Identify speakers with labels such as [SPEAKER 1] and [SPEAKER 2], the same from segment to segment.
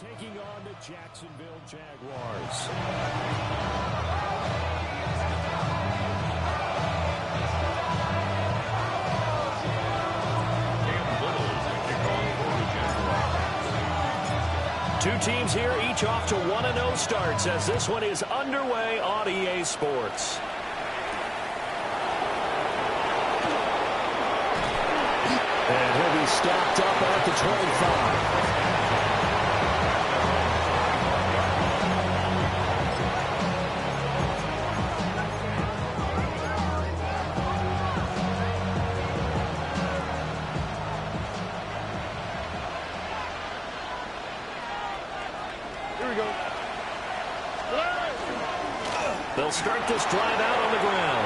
[SPEAKER 1] taking on the Jacksonville Jaguars. Two teams here, each off to 1-0 starts as this one is underway on EA Sports. And he'll be stopped up at the 25. They'll start this drive out on the ground.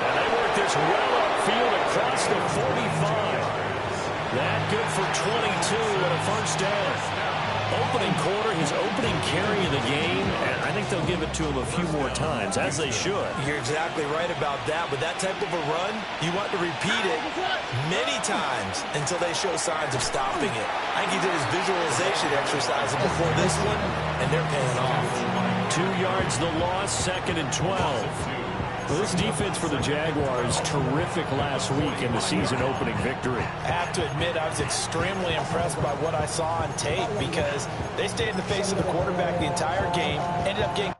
[SPEAKER 1] And they work this well upfield across the 45. That good for 22 and a first down. Opening quarter, his opening carry in the game, and I think they'll give it to him a few more times, as they should.
[SPEAKER 2] You're exactly right about that. With that type of a run, you want to repeat it many times until they show signs of stopping it. I think he did his visualization exercise before this one, and they're paying off.
[SPEAKER 1] 2 yards the loss, 2nd and 12. Well, this defense for the Jaguars, terrific last week in the season-opening victory.
[SPEAKER 2] I have to admit, I was extremely impressed by what I saw on tape because they stayed in the face of the quarterback the entire game, ended up getting...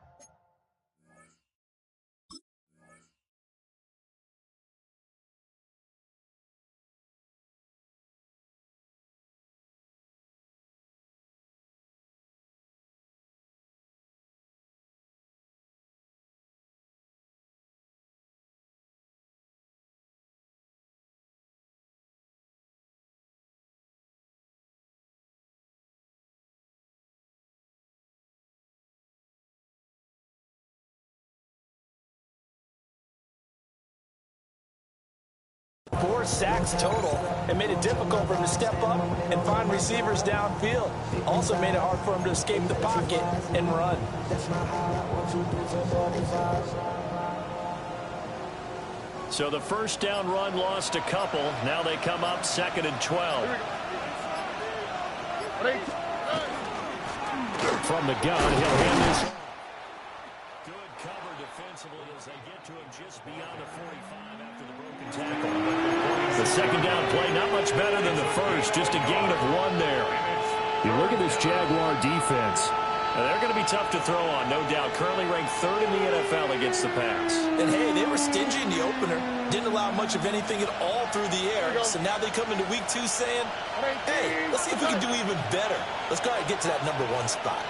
[SPEAKER 2] Four sacks total. It made it difficult for him to step up and find receivers downfield. Also made it hard for him to escape the pocket and run.
[SPEAKER 1] So the first down run lost a couple. Now they come up 2nd and 12. From the gun, he'll hand this. Good cover defensively as they get to him just beyond the 45 after the broken tackle. The second down play, not much better than the first, just a gain of 1 there. You look at this Jaguar defense. They're going to be tough to throw on, no doubt. Currently ranked 3rd in the NFL against the pass.
[SPEAKER 2] And, hey, they were stingy in the opener. Didn't allow much of anything at all through the air. So now they come into week 2 saying, hey, let's see if we can do even better. Let's go ahead and get to that number 1 spot.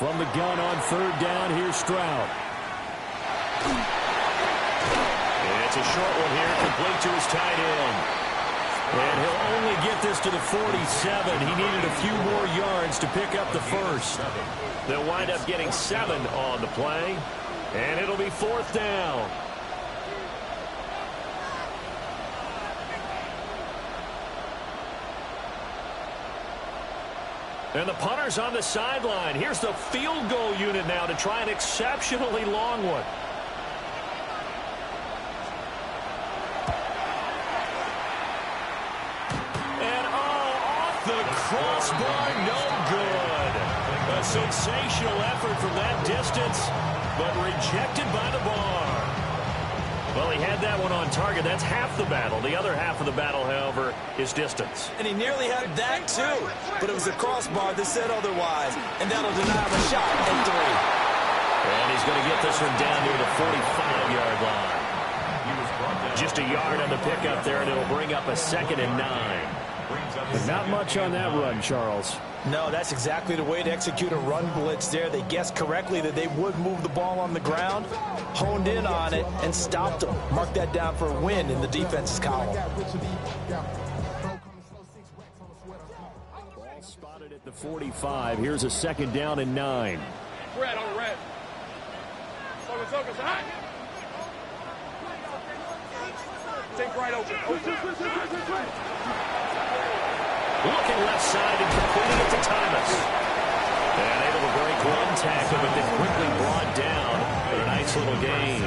[SPEAKER 1] From the gun on 3rd down, here's Stroud. It's a short one here, complete to his tight end. And he'll only get this to the 47. He needed a few more yards to pick up the first. They'll wind up getting 7 on the play. And it'll be 4th down. And the punter's on the sideline. Here's the field goal unit now to try an exceptionally long one. And off the crossbar, no good. A sensational effort from that distance, but rejected by the bar. Well, he had that one on target. That's half the battle. The other half of the battle, however, is distance.
[SPEAKER 2] And he nearly had that, too. But it was a crossbar that said otherwise. And that'll deny him a shot at 3.
[SPEAKER 1] And he's going to get this one down near the 45-yard line. Just a yard on the pickup there, and it'll bring up a 2nd and 9. But not much on that run, Charles.
[SPEAKER 2] No, that's exactly the way to execute a run blitz there. They guessed correctly that they would move the ball on the ground, honed in on it, and stopped them. Mark that down for a win in the defense's column.
[SPEAKER 1] Ball spotted at the 45. Here's a 2nd down and 9.
[SPEAKER 3] Red on red. Think right open.
[SPEAKER 1] Looking left side and completing it to Thomas. And able to break one tackle, but then quickly brought down for a nice little gain.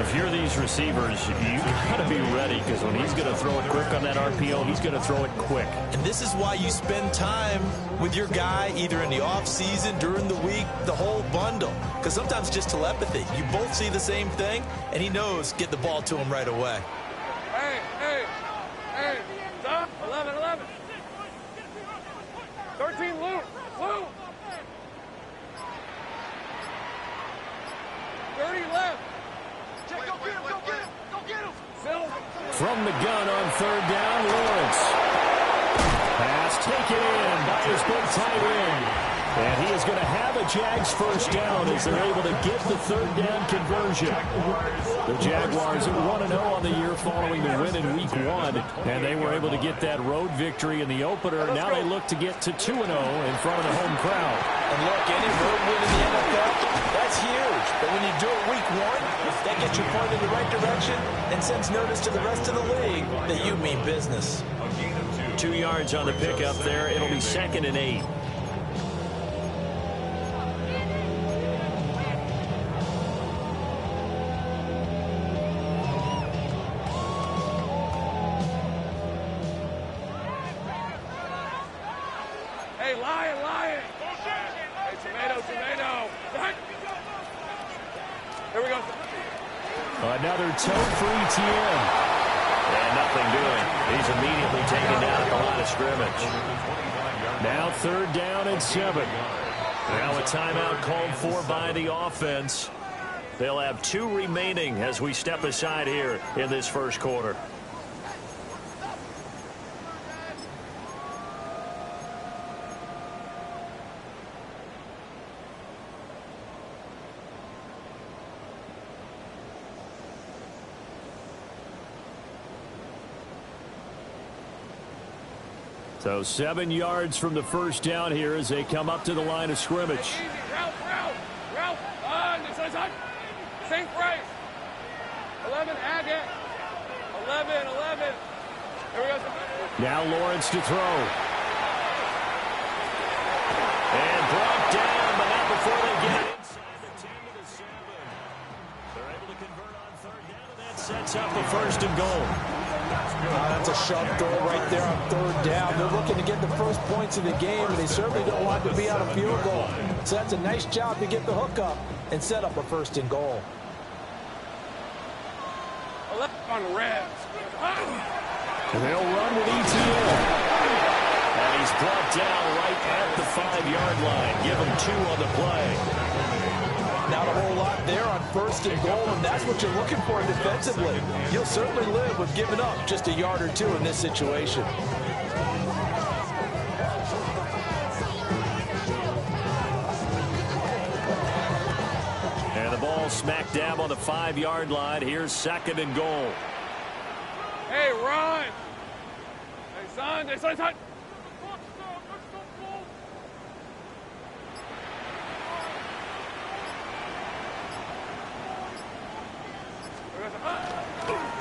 [SPEAKER 1] If you're these receivers, you got to be ready, because when he's going to throw it quick on that RPO, he's going to throw it quick.
[SPEAKER 2] And this is why you spend time with your guy either in the offseason, during the week, the whole bundle. Because sometimes just telepathy. You both see the same thing, and he knows get the ball to him right away.
[SPEAKER 3] Hey, stop. 11. 13, Lou. 30 left. Go get him.
[SPEAKER 1] From the gun on third down, Lawrence. Pass taken in by his big tight end. And he is going to have a Jags first down as they're able to get the third down conversion. The Jaguars 1-0 on the year following the win in Week 1. And they were able to get that road victory in the opener. Now they look to get to 2-0 in front of the home crowd.
[SPEAKER 2] And look, any road win in the NFL, that's huge. But when you do it Week 1, that gets you pointed in the right direction and sends notice to the rest of the league that you mean business.
[SPEAKER 1] 2 yards on the pickup there. It'll be 2nd and 8.
[SPEAKER 3] Hey, Lion. Hey, tomato. Here we go.
[SPEAKER 1] Another toe for ETN. And nothing doing. He's immediately taken down at the line of scrimmage. Now 3rd down and 7. Now a timeout called for by the offense. They'll have 2 remaining as we step aside here in this first quarter. So 7 yards from the first down here as they come up to the line of scrimmage.
[SPEAKER 3] Ralph. On. St. Price. 11, Agate. 11. Here we go.
[SPEAKER 1] Now Lawrence to throw. And brought down, but not before they get it inside the 10 to the 7. They're able to convert on 3rd down, and that sets up a 1st and goal.
[SPEAKER 2] That's a sharp throw right there on 3rd down. They're looking to get the first points of the game, and they certainly don't want to be out of field goal. So that's a nice job to get the hook up and set up a 1st and goal.
[SPEAKER 3] On red.
[SPEAKER 1] They'll run with ETN. And he's brought down right at the 5-yard line. Give him 2 on the play.
[SPEAKER 2] Not a whole lot there on 1st and goal, and that's what you're looking for defensively. You'll certainly live with giving up just a yard or 2 in this situation.
[SPEAKER 1] And the ball smack dab on the 5-yard line. Here's 2nd and goal.
[SPEAKER 3] Hey, run. Hey, son.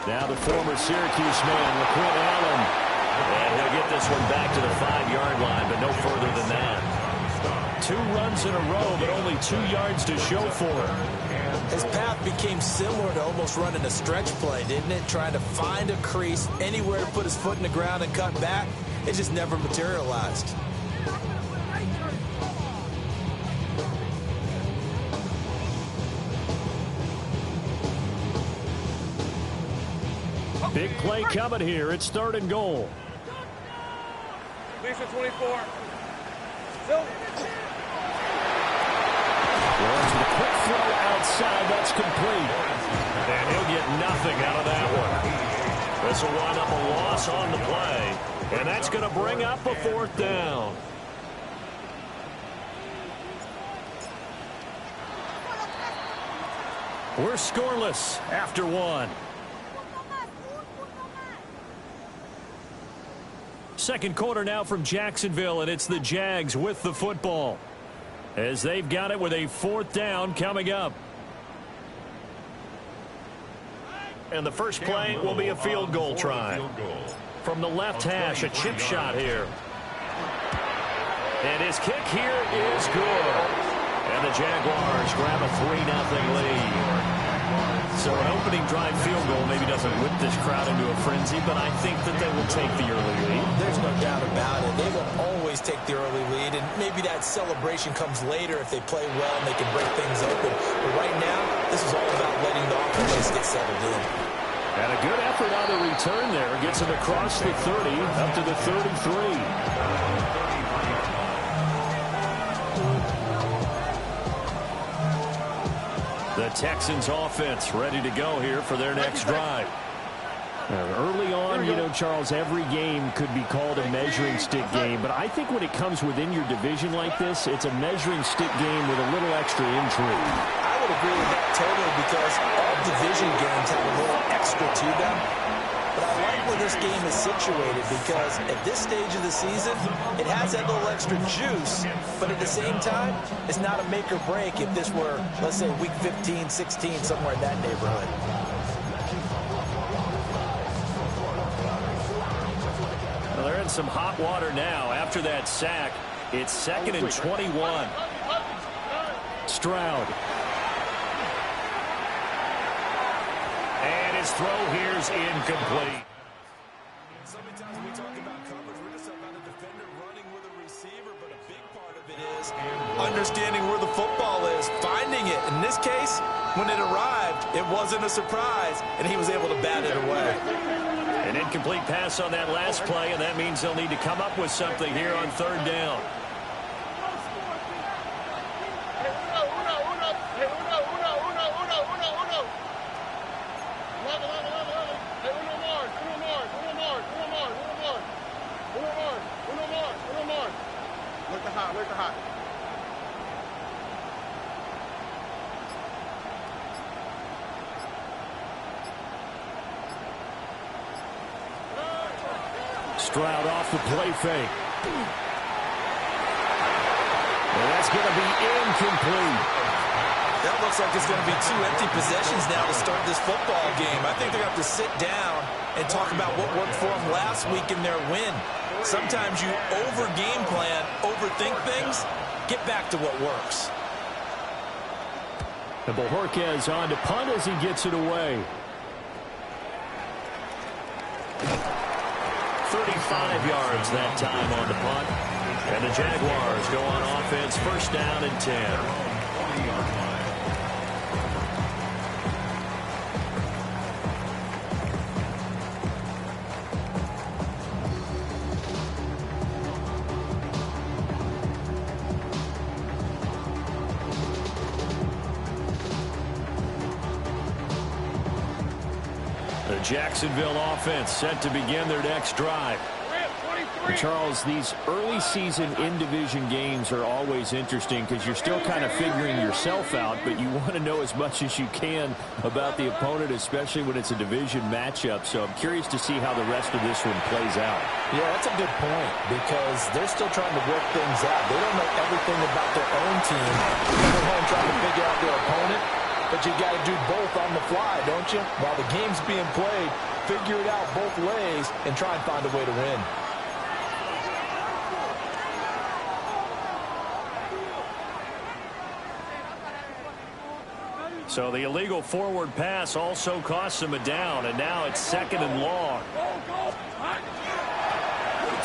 [SPEAKER 1] Now the former Syracuse man, LaQuint Allen. And he'll get this one back to the 5-yard line, but no further than that. 2 runs in a row, but only 2 yards to show for it.
[SPEAKER 2] His path became similar to almost running a stretch play, didn't it? Trying to find a crease, anywhere to put his foot in the ground and cut back. It just never materialized.
[SPEAKER 1] Big play coming here. It's 3rd and goal.
[SPEAKER 3] Lisa 24. Still.
[SPEAKER 1] Lawrence with a quick throw outside. That's complete. And he'll get nothing out of that one. This will wind up a loss on the play. And that's going to bring up a 4th down. We're scoreless after 1. Second quarter now from Jacksonville, and it's the Jags with the football as they've got it with a 4th down coming up. And the first play will be a field goal try. From the left hash, a chip shot here. And his kick here is good. And the Jaguars grab a 3-0 lead. So an opening drive field goal maybe doesn't whip this crowd into a frenzy, but I think that they will take the early lead.
[SPEAKER 2] There's no doubt about it. They will always take the early lead, and maybe that celebration comes later if they play well and they can break things open. But right now, this is all about letting the offense get settled in.
[SPEAKER 1] And a good effort on the return there. Gets it across the 30, up to the 33. The Texans offense ready to go here for their next drive.
[SPEAKER 4] Early on, you know, Charles, every game could be called a measuring stick game. But I think when it comes within your division like this, it's a measuring stick game with a little extra intrigue.
[SPEAKER 2] I would agree with that totally because all division games have a little extra to them. But I like where this game is situated because at this stage of the season, it has that little extra juice. But at the same time, it's not a make or break if this were, let's say, week 15, 16, somewhere in that neighborhood.
[SPEAKER 1] Well, they're in some hot water now. After that sack, it's 2nd and 21.
[SPEAKER 4] Stroud.
[SPEAKER 1] And his throw here's incomplete.
[SPEAKER 2] So many times when we talk about coverage, we're just talking about a defender running with a receiver, but a big part of it is understanding where the football is, finding it. In this case, when it arrived, it wasn't a surprise, and he was able to bat it away.
[SPEAKER 1] An incomplete pass on that last play, and that means they'll need to come up with something here on 3rd down.
[SPEAKER 3] Look hot.
[SPEAKER 4] Stroud off the play fake.
[SPEAKER 1] And that's going to be incomplete.
[SPEAKER 2] That looks like it's going to be 2 empty possessions now to start this football game. I think they're going to have to sit down and talk about what worked for them last week in their win. Sometimes you over-game plan, overthink things, get back to what works.
[SPEAKER 4] And Bojorquez on to punt as he gets it away.
[SPEAKER 1] 35 yards that time on the punt. And the Jaguars go on offense, 1st down and 10. The Jacksonville offense set to begin their next drive.
[SPEAKER 4] And Charles, these early season in-division games are always interesting because you're still kind of figuring yourself out, but you want to know as much as you can about the opponent, especially when it's a division matchup. So I'm curious to see how the rest of this one plays out.
[SPEAKER 2] Yeah, that's a good point because they're still trying to work things out. They don't know everything about their own team. They're home trying to figure out their opponent, but you got to do both on the fly, don't you? While the game's being played, figure it out both ways and try and find a way to win.
[SPEAKER 1] So the illegal forward pass also costs him a down, and now it's 2nd and long.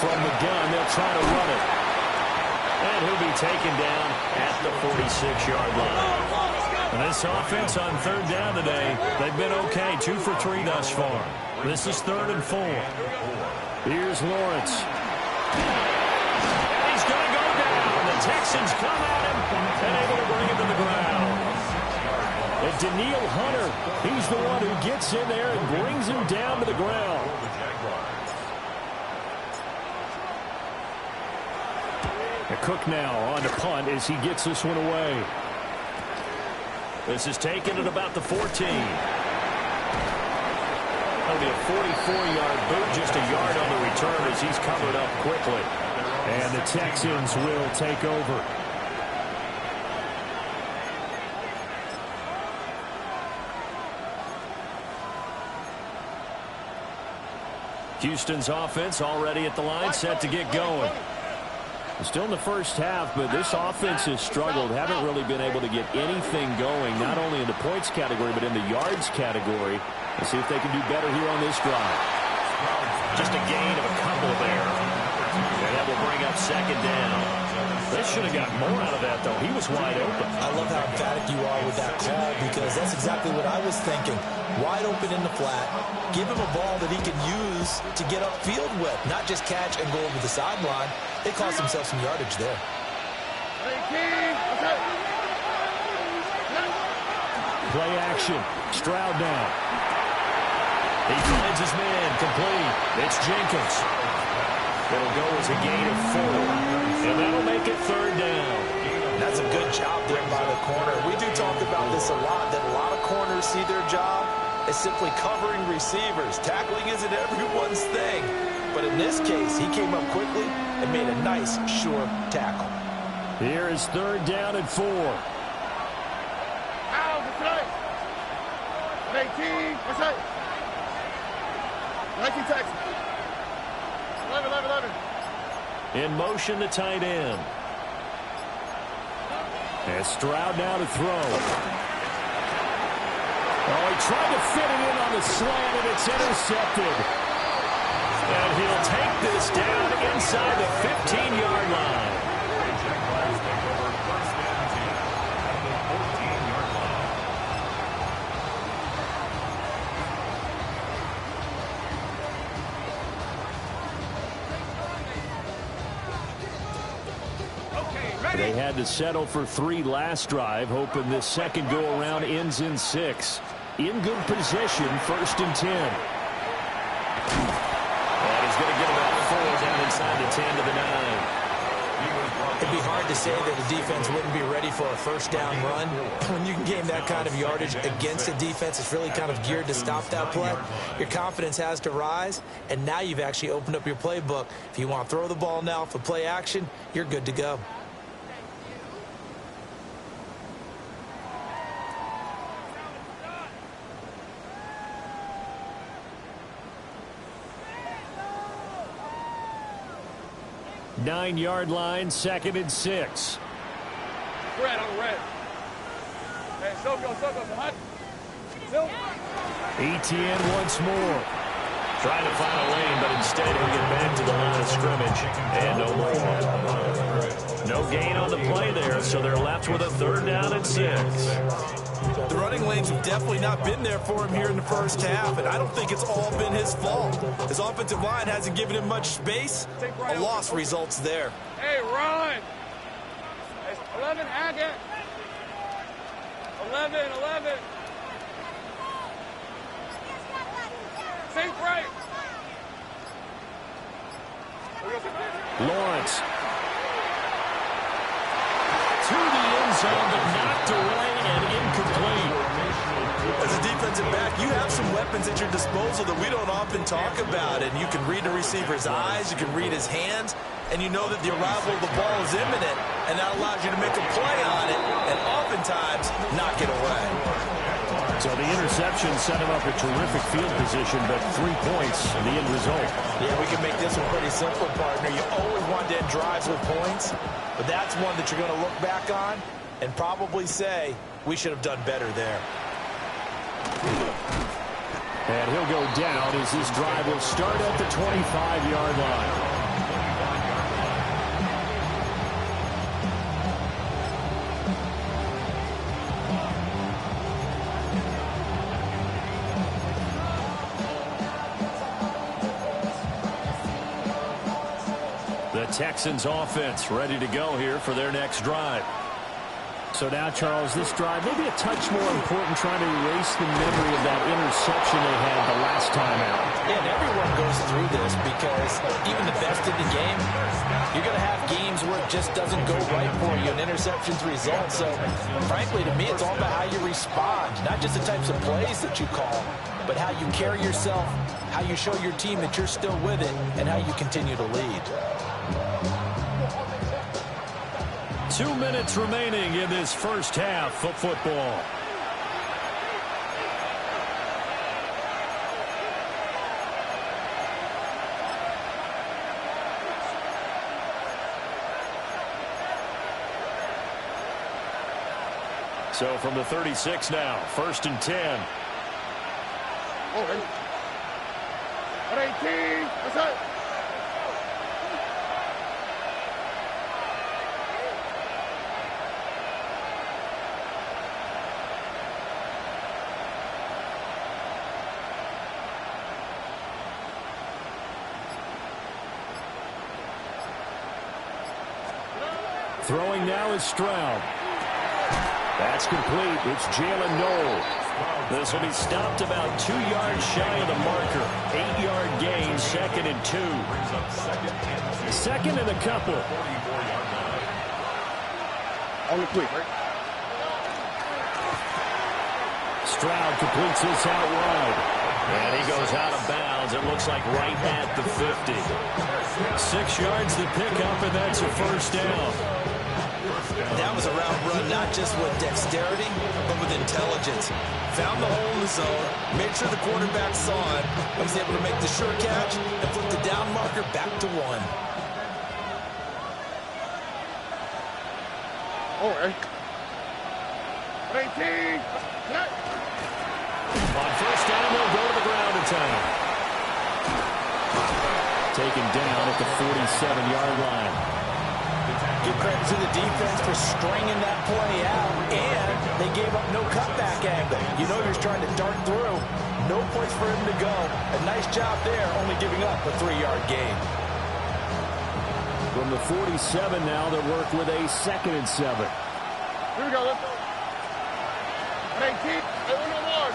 [SPEAKER 4] From the gun, they'll try to run it.
[SPEAKER 1] And he'll be taken down at the 46-yard line. And this offense on 3rd down today, they've been okay, 2 for 3 thus far. This is 3rd and 4.
[SPEAKER 4] Here's Lawrence.
[SPEAKER 1] He's going to go down. The Texans come at him and able to bring him to the ground.
[SPEAKER 4] And Daniil Hunter, he's the one who gets in there and brings him down to the ground. And Cook now on to punt as he gets this one away.
[SPEAKER 1] This is taken at about the 14. That'll be a 44-yard boot, just a yard on the return as he's covered up quickly.
[SPEAKER 4] And the Texans will take over.
[SPEAKER 1] Houston's offense already at the line, set to get going.
[SPEAKER 4] Still in the first half, but this offense has struggled. Haven't really been able to get anything going, not only in the points category, but in the yards category. Let's see if they can do better here on this drive.
[SPEAKER 1] Just a gain of a couple there. And that will bring up second down. They should have got more out of that, though. He was wide open.
[SPEAKER 2] I love how emphatic you are with that call, because that's exactly what I was thinking. Wide open in the flat. Give him a ball that he can use to get upfield with, not just catch and go over the sideline. They cost themselves some yardage there.
[SPEAKER 4] Play action. Stroud down.
[SPEAKER 1] He finds his man complete. It's Jenkins. It'll go as a gain of 4. And that'll make it third down.
[SPEAKER 2] That's a good job there by the corner. We do talk about this a lot, that a lot of corners see their job as simply covering receivers. Tackling isn't everyone's thing. But in this case, he came up quickly and made a nice, sure tackle.
[SPEAKER 4] Here is third down and 4.
[SPEAKER 3] 19 Texas. 11.
[SPEAKER 4] In motion, the tight end. And Stroud now to throw. Oh, he tried to fit it in on the slant, and it's intercepted.
[SPEAKER 1] And he'll take this down inside the 15-yard line.
[SPEAKER 4] They had to settle for 3 last drive, hoping this second go-around ends in 6. In good position, 1st and 10.
[SPEAKER 1] And he's going to get about 4 down inside the 10 to the 9.
[SPEAKER 2] It'd be hard to say that the defense wouldn't be ready for a first down run. When you can gain that kind of yardage against a defense that's really kind of geared to stop that play, your confidence has to rise, and now you've actually opened up your playbook. If you want to throw the ball now for play action, you're good to go.
[SPEAKER 4] Nine-yard line, 2nd and 6.
[SPEAKER 3] Red on red. Hey, Soko, hot.
[SPEAKER 4] ETN once more.
[SPEAKER 1] Trying to find a lane, but instead he'll get back to the line of scrimmage. And no more. No gain on the play there, so they're left with a 3rd down and 6.
[SPEAKER 2] The running lanes have definitely not been there for him here in the first half, and I don't think it's all been his fault. His offensive line hasn't given him much space. A loss results there.
[SPEAKER 3] Hey, run! 11, Agate. 11. Think right.
[SPEAKER 4] Lawrence. To the end zone, but knocked away and incomplete.
[SPEAKER 2] As a defensive back, you have some weapons at your disposal that we don't often talk about. And you can read the receiver's eyes, you can read his hands, and you know that the arrival of the ball is imminent, and that allows you to make a play on it and oftentimes knock it away.
[SPEAKER 4] So the interception set him up a terrific field position, but 3 points in the end result.
[SPEAKER 2] Yeah, we can make this one pretty simple, partner. You always want to end drives with points, but that's one that you're going to look back on and probably say, we should have done better there.
[SPEAKER 4] And he'll go down as this drive will start at the 25-yard line. The Texans offense ready to go here for their next drive. So now, Charles, this drive maybe a touch more important, trying to erase the memory of that interception they had the last time out.
[SPEAKER 2] Yeah, and everyone goes through this because even the best in the game, you're going to have games where it just doesn't go right for you and interceptions result. So, frankly, to me, it's all about how you respond, not just the types of plays that you call, but how you carry yourself, how you show your team that you're still with it, and how you continue to lead.
[SPEAKER 4] 2 minutes remaining in this first half of football.
[SPEAKER 1] So from the 36 now, 1st and 10.
[SPEAKER 3] Oh, ready. 18. That's it.
[SPEAKER 1] Throwing now is Stroud. That's complete. It's Jalen Noel. This will be stopped about 2 yards shy of the marker. 8-yard gain, 2nd and 2. Second and a couple.
[SPEAKER 3] On the quick, right?
[SPEAKER 1] Stroud completes this out wide. And he goes out of bounds. It looks like right at the 50. 6 yards to pick up, and that's a first down.
[SPEAKER 2] That was a route run, not just with dexterity, but with intelligence. Found the hole in the zone, made sure the quarterback saw it, and was able to make the sure catch and flip the down marker back to 1.
[SPEAKER 3] Oh, ready. 18.
[SPEAKER 1] On first down, they'll go to the ground attack. Taken down at the 47-yard line.
[SPEAKER 2] Give credit to the defense for stringing that play out, and they gave up no cutback angle. You know you're trying to dart through. No place for him to go. A nice job there, only giving up a 3-yard gain.
[SPEAKER 1] From the 47 now, they'll work with a 2nd and 7.
[SPEAKER 3] Here we go. Let's go. 18. Hey, uno more.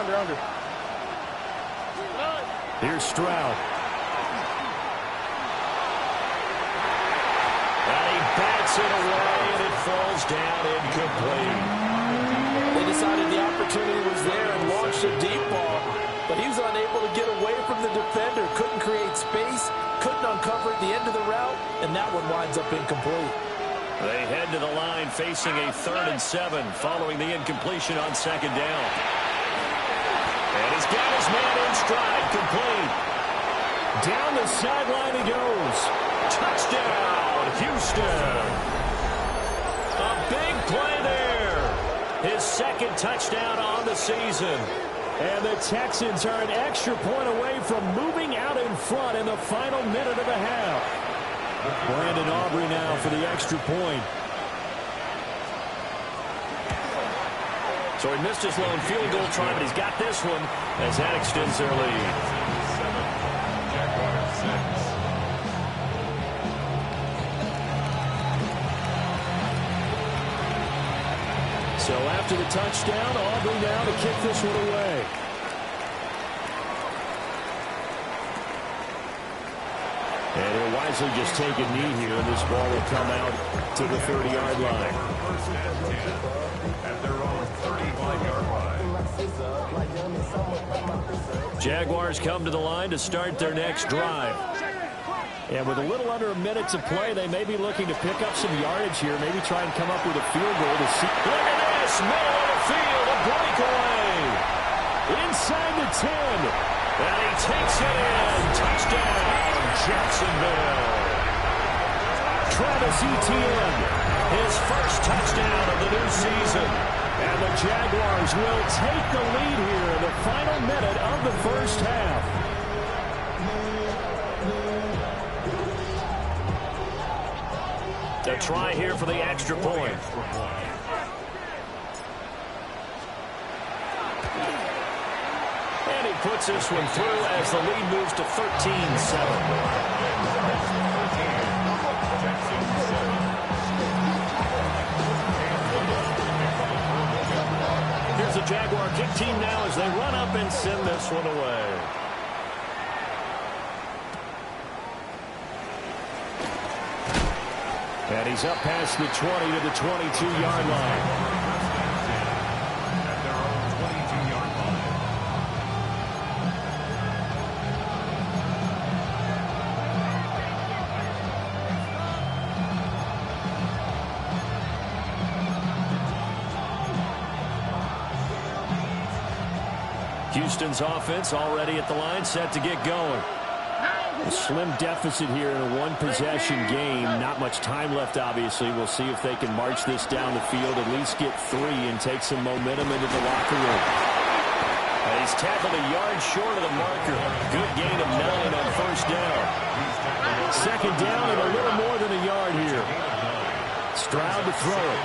[SPEAKER 3] Under.
[SPEAKER 1] Here's Stroud. And he bats it away, and it falls down incomplete.
[SPEAKER 2] They decided the opportunity was there and launched a deep ball, but he was unable to get away from the defender, couldn't create space, couldn't uncover at the end of the route, and that one winds up incomplete.
[SPEAKER 1] They head to the line facing a 3rd and 7 following the incompletion on 2nd down. And he's got his man in stride, complete. Down the sideline he goes. Touchdown, Houston. A big play there. His 2nd touchdown on the season. And the Texans are an extra point away from moving out in front in the final minute of the half. Brandon Aubrey now for the extra point. So he missed his lone field goal try, but he's got this one as that extends their lead. So after the touchdown, Aubrey now to kick this one away. And he'll wisely just take a knee here, and this ball will come out to the 30-yard line. At their own 35-yard line. Jaguars come to the line to start their next drive. And with a little under a minute to play, they may be looking to pick up some yardage here, maybe try and come up with a field goal to see. Look at this, middle of the field, a breakaway. Inside the 10. And he takes it in. Touchdown, Jacksonville. Travis Etienne, his first touchdown of the new season. And the Jaguars will take the lead here in the final minute of the first half. A try here for the extra point. And he puts this one through as the lead moves to 13-7. Here's the Jaguar kick team now as they run up and send this one away. And he's up past the 20 to the 22-yard line. At their own 22-yard line. Houston's offense already at the line, set to get going.
[SPEAKER 4] A slim deficit here in a one-possession game. Not much time left, obviously. We'll see if they can march this down the field, at least get 3 and take some momentum into the locker room.
[SPEAKER 1] He's tackled a yard short of the marker. Good gain of 9 on first down.
[SPEAKER 4] Second down and a little more than a yard here. Stroud to throw it.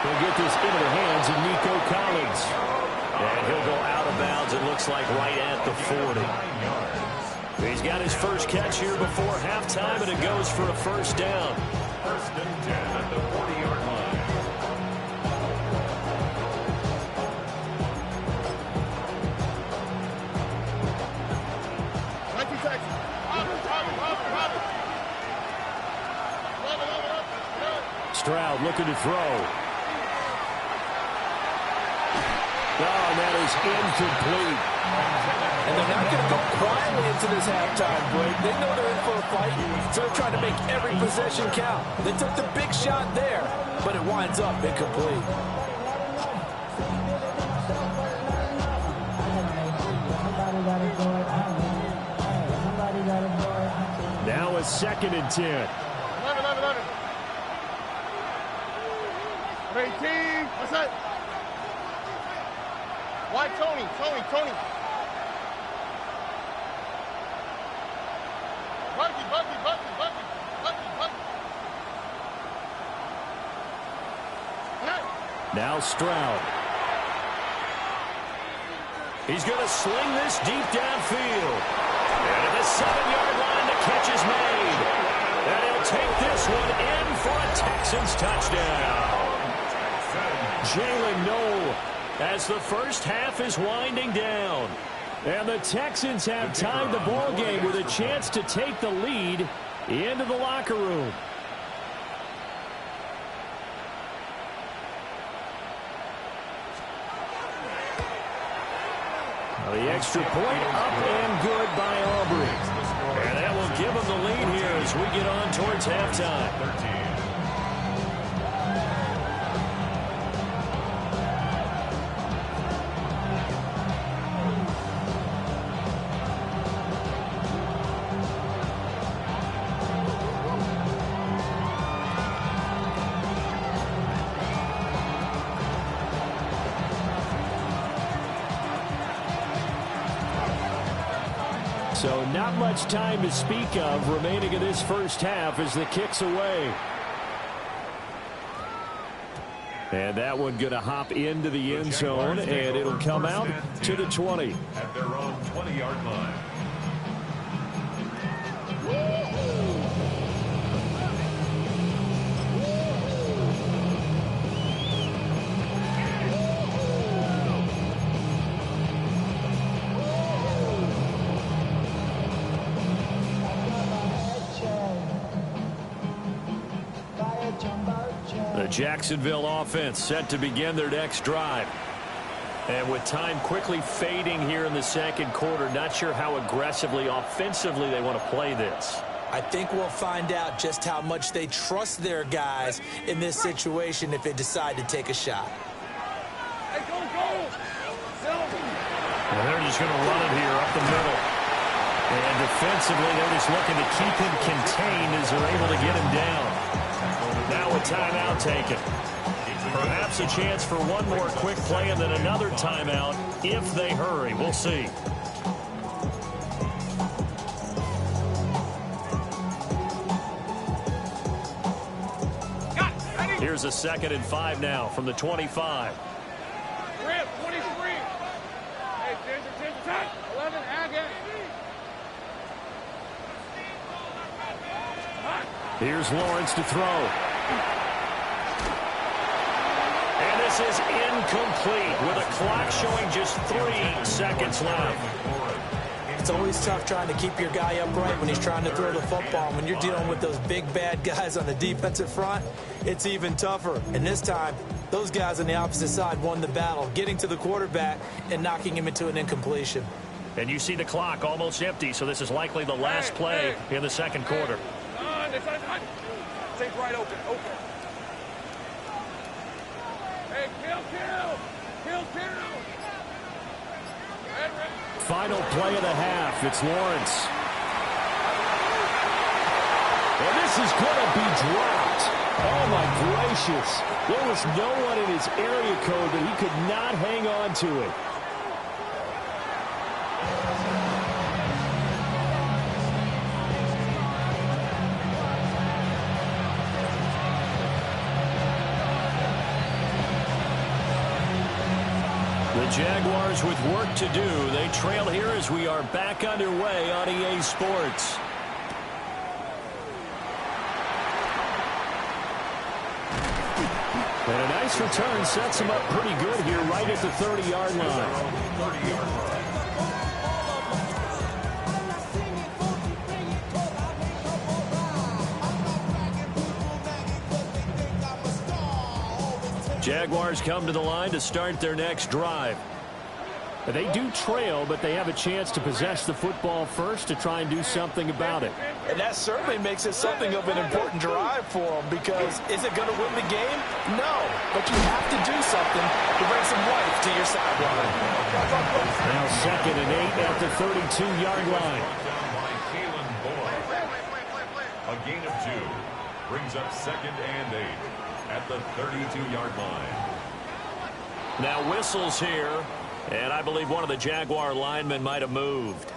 [SPEAKER 4] They'll get this into the hands of Nico Collins.
[SPEAKER 1] And he'll go out of bounds, it looks like, right at the 40. He's got his first catch here before halftime, and it goes for a first down. First and 10 at the 40-yard line.
[SPEAKER 4] Stroud looking to throw. Oh, and that is incomplete.
[SPEAKER 2] And they're not going to go quietly into this halftime break. They know they're in for a fight, so they're trying to make every possession count. They took the big shot there, but it winds up incomplete.
[SPEAKER 4] Now a 2nd and 10.
[SPEAKER 3] 11. 18. What's that? Why Tony? Bucky.
[SPEAKER 4] Now Stroud.
[SPEAKER 1] He's going to sling this deep downfield. And at the 7-yard line, the catch is made. And he'll take this one in for a Texans touchdown.
[SPEAKER 4] Jalen Noel.
[SPEAKER 1] As the first half is winding down.
[SPEAKER 4] And the Texans have tied the ball game with a chance to take the lead into the locker room. The extra point up and good by Aubrey.
[SPEAKER 1] And that will give them the lead here as we get on towards halftime. 13.
[SPEAKER 4] So not much time to speak of remaining in this first half as the kick's away. And that one going to hop into the end zone, and it'll come out to the 20.
[SPEAKER 1] At their own 20-yard line. The Jacksonville offense set to begin their next drive. And with time quickly fading here in the second quarter, not sure how aggressively, offensively they want to play this.
[SPEAKER 2] I think we'll find out just how much they trust their guys in this situation if they decide to take a shot.
[SPEAKER 3] Hey, go!
[SPEAKER 1] And they're just going to run it here up the middle. And defensively, they're just looking to keep him contained as they're able to get him down. Now a timeout taken. Perhaps a chance for one more quick play and then another timeout if they hurry. We'll see. Here's a 2nd and 5 now from the 25.
[SPEAKER 3] 23. Hey, 10, 11, again.
[SPEAKER 4] Here's Lawrence to throw.
[SPEAKER 1] And this is incomplete with a clock showing just 3 seconds left.
[SPEAKER 2] It's always tough trying to keep your guy upright when he's trying to throw the football. When you're dealing with those big, bad guys on the defensive front, it's even tougher. And this time, those guys on the opposite side won the battle, getting to the quarterback and knocking him into an incompletion.
[SPEAKER 1] And you see the clock almost empty, so this is likely the last play in the second quarter.
[SPEAKER 3] Take right open. Hey, kill.
[SPEAKER 4] Final play of the half. It's Lawrence. And this is going to be dropped. Oh, my gracious. There was no one in his area code, but he could not hang on to it. The Jaguars with work to do. They trail here as we are back underway on EA Sports. And a nice return sets him up pretty good here right at the 30-yard line. Jaguars come to the line to start their next drive. They do trail, but they have a chance to possess the football first to try and do something about it.
[SPEAKER 2] And that certainly makes it something of an important drive for them, because is it going to win the game? No, but you have to do something to bring some life to your sideline.
[SPEAKER 4] Now 2nd and 8 at the 32-yard line.
[SPEAKER 5] A gain of 2 brings up 2nd and 8 at the 32-yard line.
[SPEAKER 1] Now whistles here, and I believe one of the Jaguar linemen might have moved.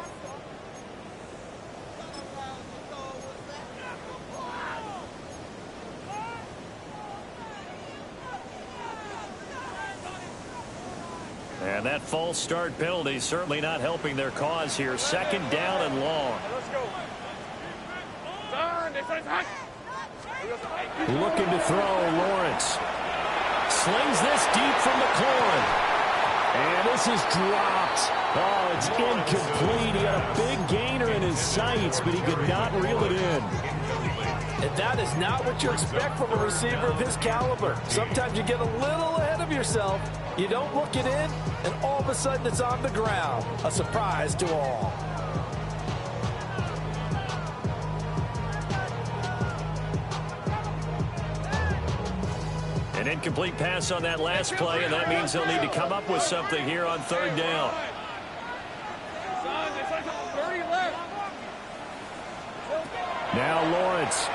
[SPEAKER 1] And that false start penalty certainly not helping their cause here. 2nd down and long.
[SPEAKER 3] Let's go.
[SPEAKER 4] Looking to throw, Lawrence. Slings this deep from McLaurin. And this is dropped. Oh, it's incomplete. He had a big gainer in his sights, but he could not reel it in.
[SPEAKER 2] And that is not what you expect from a receiver of his caliber. Sometimes you get a little ahead of yourself. You don't look it in, and all of a sudden it's on the ground. A surprise to all.
[SPEAKER 1] An incomplete pass on that last play, and that means they'll need to come up with something here on 3rd down.
[SPEAKER 4] Now Lawrence.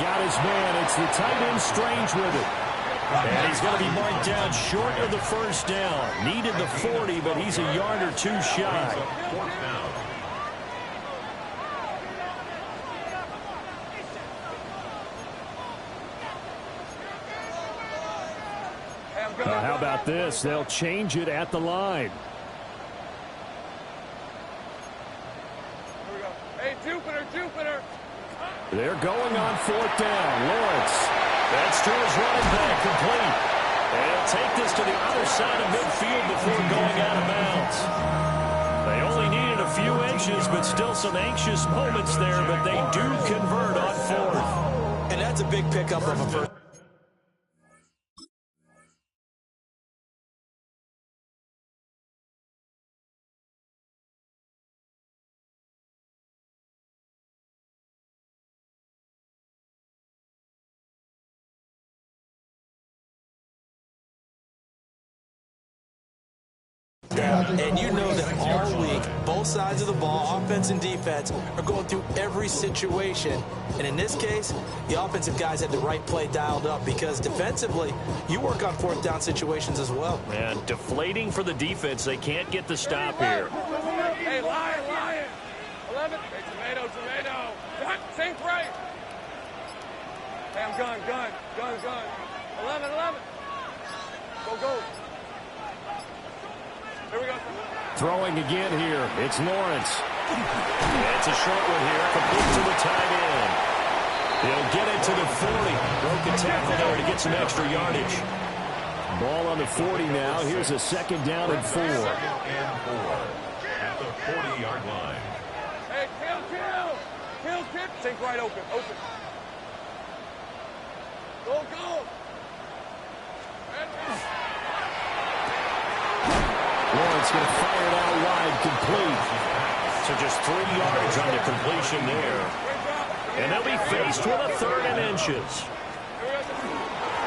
[SPEAKER 4] Got his man. It's the tight end Strange with it.
[SPEAKER 1] And he's going to be marked down short of the 1st down. Needed the 40, but he's a yard or 2 shy.
[SPEAKER 5] 4th down.
[SPEAKER 4] How about this? They'll change it at the line.
[SPEAKER 3] Here we go. Hey, Jupiter.
[SPEAKER 4] They're going on 4th down. Lawrence.
[SPEAKER 1] That's to his running back, complete. And he'll take this to the other side of midfield before going out of bounds. They only needed a few inches, but still some anxious moments there, but they do convert on 4th.
[SPEAKER 2] And that's a big pickup of a first. And you know that all week, both sides of the ball, offense and defense, are going through every situation. And in this case, the offensive guys had the right play dialed up, because defensively, you work on 4th down situations as well.
[SPEAKER 1] And deflating for the defense. They can't get the stop here.
[SPEAKER 3] Hey, Lion. 11. Hey, tomato. Sink right. Hey, I'm gun. 11. Go. Here we go.
[SPEAKER 4] Throwing again here. It's Lawrence.
[SPEAKER 1] It's a short one here. Complete to the tight end. He'll get it to the 40. Broke the tackle there to get some extra yardage.
[SPEAKER 4] Ball on the 40 now. Here's a 2nd down and 4.
[SPEAKER 5] 2nd and 4 at the 40-yard line.
[SPEAKER 3] Hey, kill. Sink right open. Go.
[SPEAKER 4] Lawrence going to fire it out wide, complete.
[SPEAKER 1] So just 3 yards on the completion there. And they'll be faced with a 3rd and inches.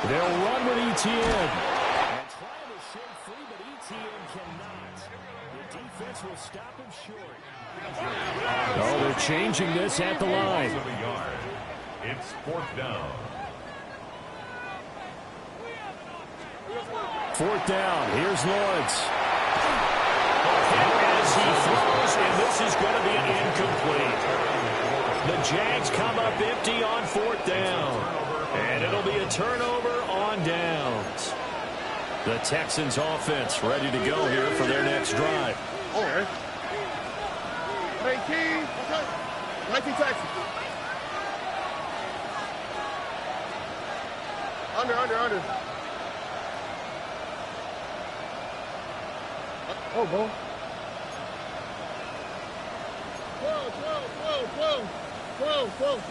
[SPEAKER 4] They'll run with ETN. And trying to shake free, but changing this at the line.
[SPEAKER 5] It's 4th down.
[SPEAKER 4] 4th down. Here's Lawrence.
[SPEAKER 1] As he throws, and this is going to be an incomplete. The Jags come up empty on 4th down. And it'll be a turnover on downs. The Texans offense ready to go here for their next drive.
[SPEAKER 3] All right. 19 Texans. Under. Oh, boy. 12.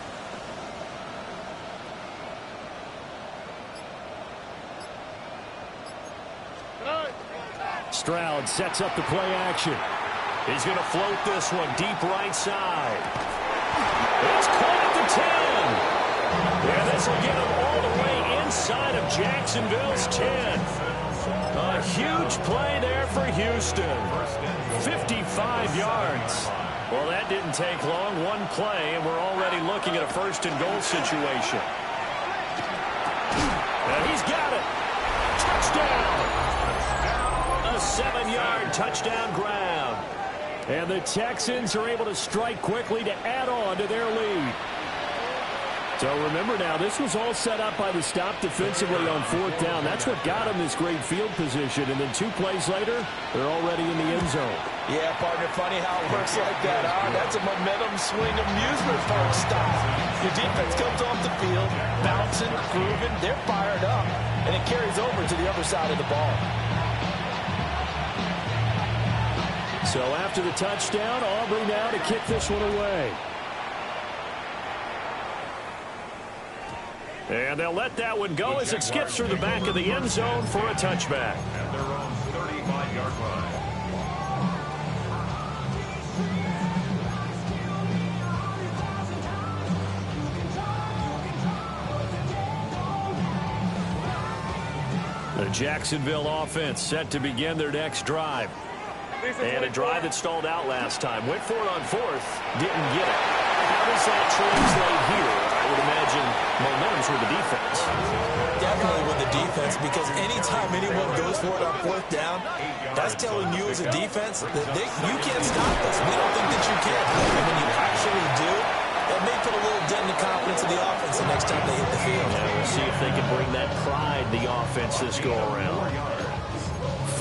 [SPEAKER 4] Stroud sets up the play action.
[SPEAKER 1] He's going to float this one deep right side. It's caught at the 10. Yeah, this will get him all the way inside of Jacksonville's 10. A huge play there for Houston. 55 yards. Well, that didn't take long. One play, and we're already looking at a 1st and goal situation. And he's got it. Touchdown. A 7-yard touchdown ground.
[SPEAKER 4] And the Texans are able to strike quickly to add on to their lead. So remember now, this was all set up by the stop defensively on 4th down. That's what got them this great field position. And then 2 plays later, they're already in the end zone.
[SPEAKER 2] Yeah, partner, funny how it works like that, huh? That's a momentum swing amusement park style. Your defense comes off the field, bouncing, grooving, they're fired up, and it carries over to the other side of the ball.
[SPEAKER 4] So after the touchdown, Aubrey now to kick this one away.
[SPEAKER 1] And they'll let that one go as it skips through the back of the end zone for a touchback.
[SPEAKER 5] At their own 35-yard line.
[SPEAKER 1] The Jacksonville offense set to begin their next drive. And a drive that stalled out last time. Went for it on 4th, didn't get it. How does that translate here? I would imagine momentum's with the defense.
[SPEAKER 2] Definitely with the defense, because anytime anyone goes for it on 4th down, that's telling you as a defense that you can't stop us. We don't think that you can. And when you actually do, that may put a little dent in the confidence of the offense the next time they hit the field.
[SPEAKER 1] Yeah, we'll see if they can bring that pride, the offense, this go-around.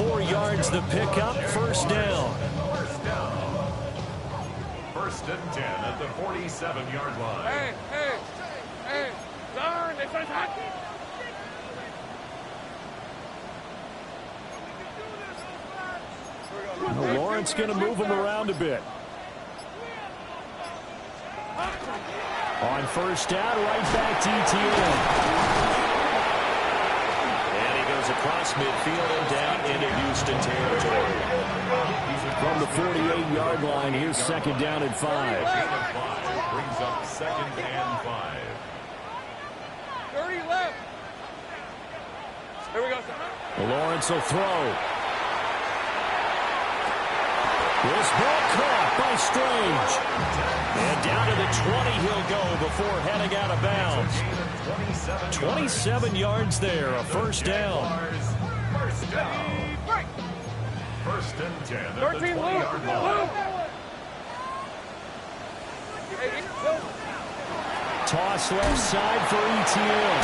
[SPEAKER 1] 4 yards the pickup, 1st down.
[SPEAKER 5] 1st and 10 at the 47-yard line.
[SPEAKER 3] Hey, darn, they started hacking.
[SPEAKER 4] Well, Lawrence going to move him around a bit. On 1st down, right back to ETN.
[SPEAKER 1] And he goes across midfield and down into Houston territory.
[SPEAKER 4] From the 48-yard line, here's 2nd down and 5.
[SPEAKER 5] Brings up 2nd and 5.
[SPEAKER 3] 30 left. Here we go.
[SPEAKER 4] Lawrence will throw. This ball caught by Strange. And down to the 20 he'll go before heading out of bounds. 27 yards there, a 1st down.
[SPEAKER 5] 1st and 10 at the
[SPEAKER 3] 13
[SPEAKER 5] 20-yard line.
[SPEAKER 4] Toss left side for ETN.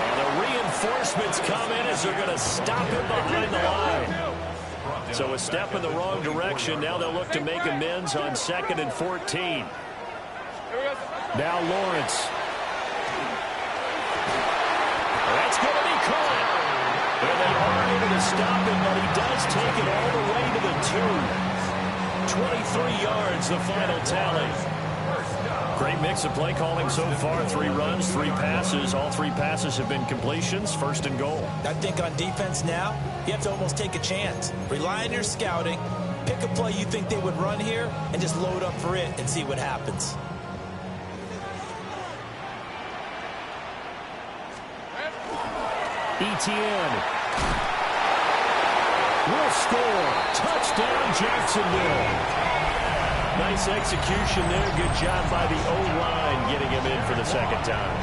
[SPEAKER 1] And the reinforcements come in as they're going to stop him behind the line. So a step in the wrong direction. Now they'll look to make amends on 2nd and 14.
[SPEAKER 4] Now Lawrence.
[SPEAKER 1] That's going to be caught. And they are able to stop him, but he does take it all the way to the 2. 23 yards, the final tally. Great mix of play calling so far. 3 runs, 3 passes. All 3 passes have been completions. 1st and goal.
[SPEAKER 2] I think on defense now, you have to almost take a chance. Rely on your scouting. Pick a play you think they would run here and just load up for it and see what happens.
[SPEAKER 4] ETN will score. Touchdown, Jacksonville.
[SPEAKER 1] Nice execution there. Good job by the O-line getting him in for the second time.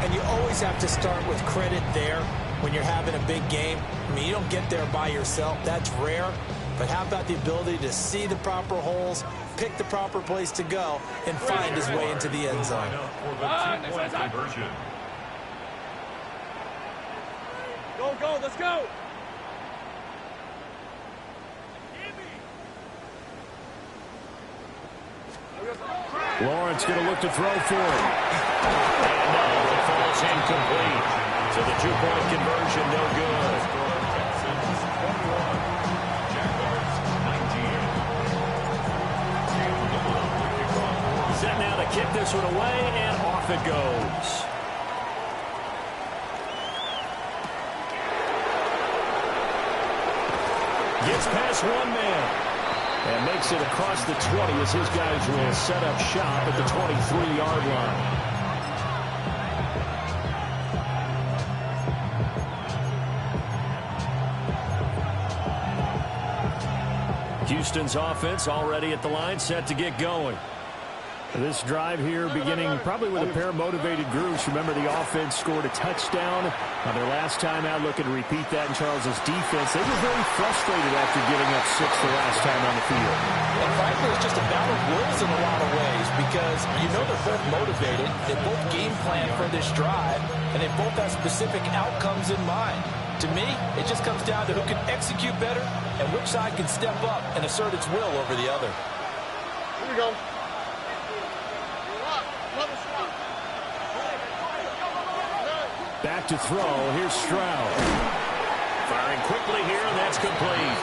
[SPEAKER 2] And you always have to start with credit there when you're having a big game. I mean, you don't get there by yourself. That's rare. But how about the ability to see the proper holes, pick the proper place to go, and find his way into the end zone?
[SPEAKER 3] Go, let's go.
[SPEAKER 4] Lawrence going to look to throw for it.
[SPEAKER 1] And no, it falls incomplete. So the two-point conversion, no good. Set now to kick this one away, and off it goes. Gets past one man. And makes it across the 20 as his guys will set up shop at the 23-yard line. Houston's offense already at the line, set to get going. This drive here beginning probably with a pair of motivated groups. Remember, the offense scored a touchdown on their last time out. Looking to repeat that in Charles's defense. They were very frustrated after giving up 6 the last time on the field.
[SPEAKER 2] And frankly, it's just a battle of wills in a lot of ways because you know they're both motivated. They both game plan for this drive, and they both have specific outcomes in mind. To me, it just comes down to who can execute better and which side can step up and assert its will over the other.
[SPEAKER 3] Here we go.
[SPEAKER 4] Back to throw. Here's Stroud.
[SPEAKER 1] Firing quickly here, and that's complete.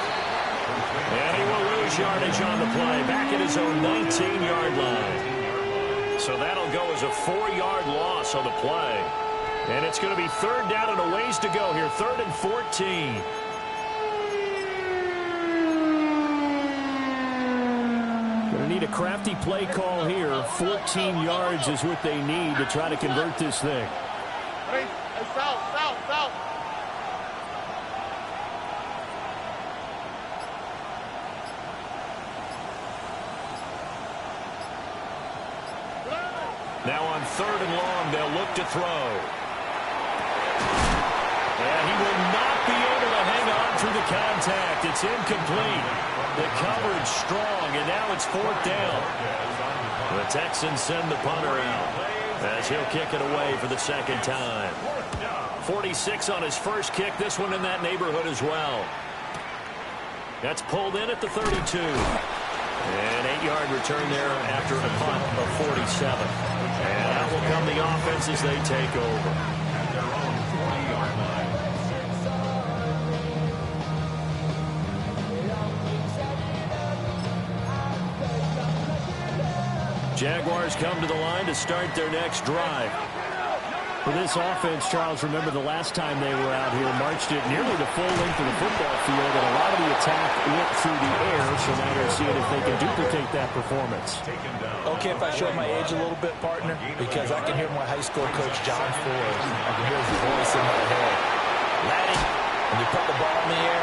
[SPEAKER 1] And he will lose yardage on the play. Back at his own 19-yard line. So that'll go as a 4-yard loss on the play. And it's going to be third down and a ways to go here. 3rd and 14.
[SPEAKER 4] Going to need a crafty play call here. 14 yards is what they need to try to convert this thing.
[SPEAKER 3] Hey, south.
[SPEAKER 1] Now on 3rd and long, they'll look to throw. And he will not be able to hang on through the contact. It's incomplete. The coverage strong, and now it's 4th down. The Texans send the punter out as he'll kick it away for the second time. 46 on his first kick. This one in that neighborhood as well. That's pulled in at the 32. An 8-yard return there after a punt of 47. And out will come the offense as they take over.
[SPEAKER 5] At their own 20-yard line.
[SPEAKER 1] Jaguars come to the line to start their next drive.
[SPEAKER 4] For this offense, Charles, remember the last time they were out here, marched it nearly the full length of the football field, and a lot of the attack went through the air, so now they're seeing if they can duplicate that performance.
[SPEAKER 2] Okay, if I show my age a little bit, partner, because I can hear my high school coach, John Ford. I can hear his voice in my head. Laddie, when you put the ball in the air,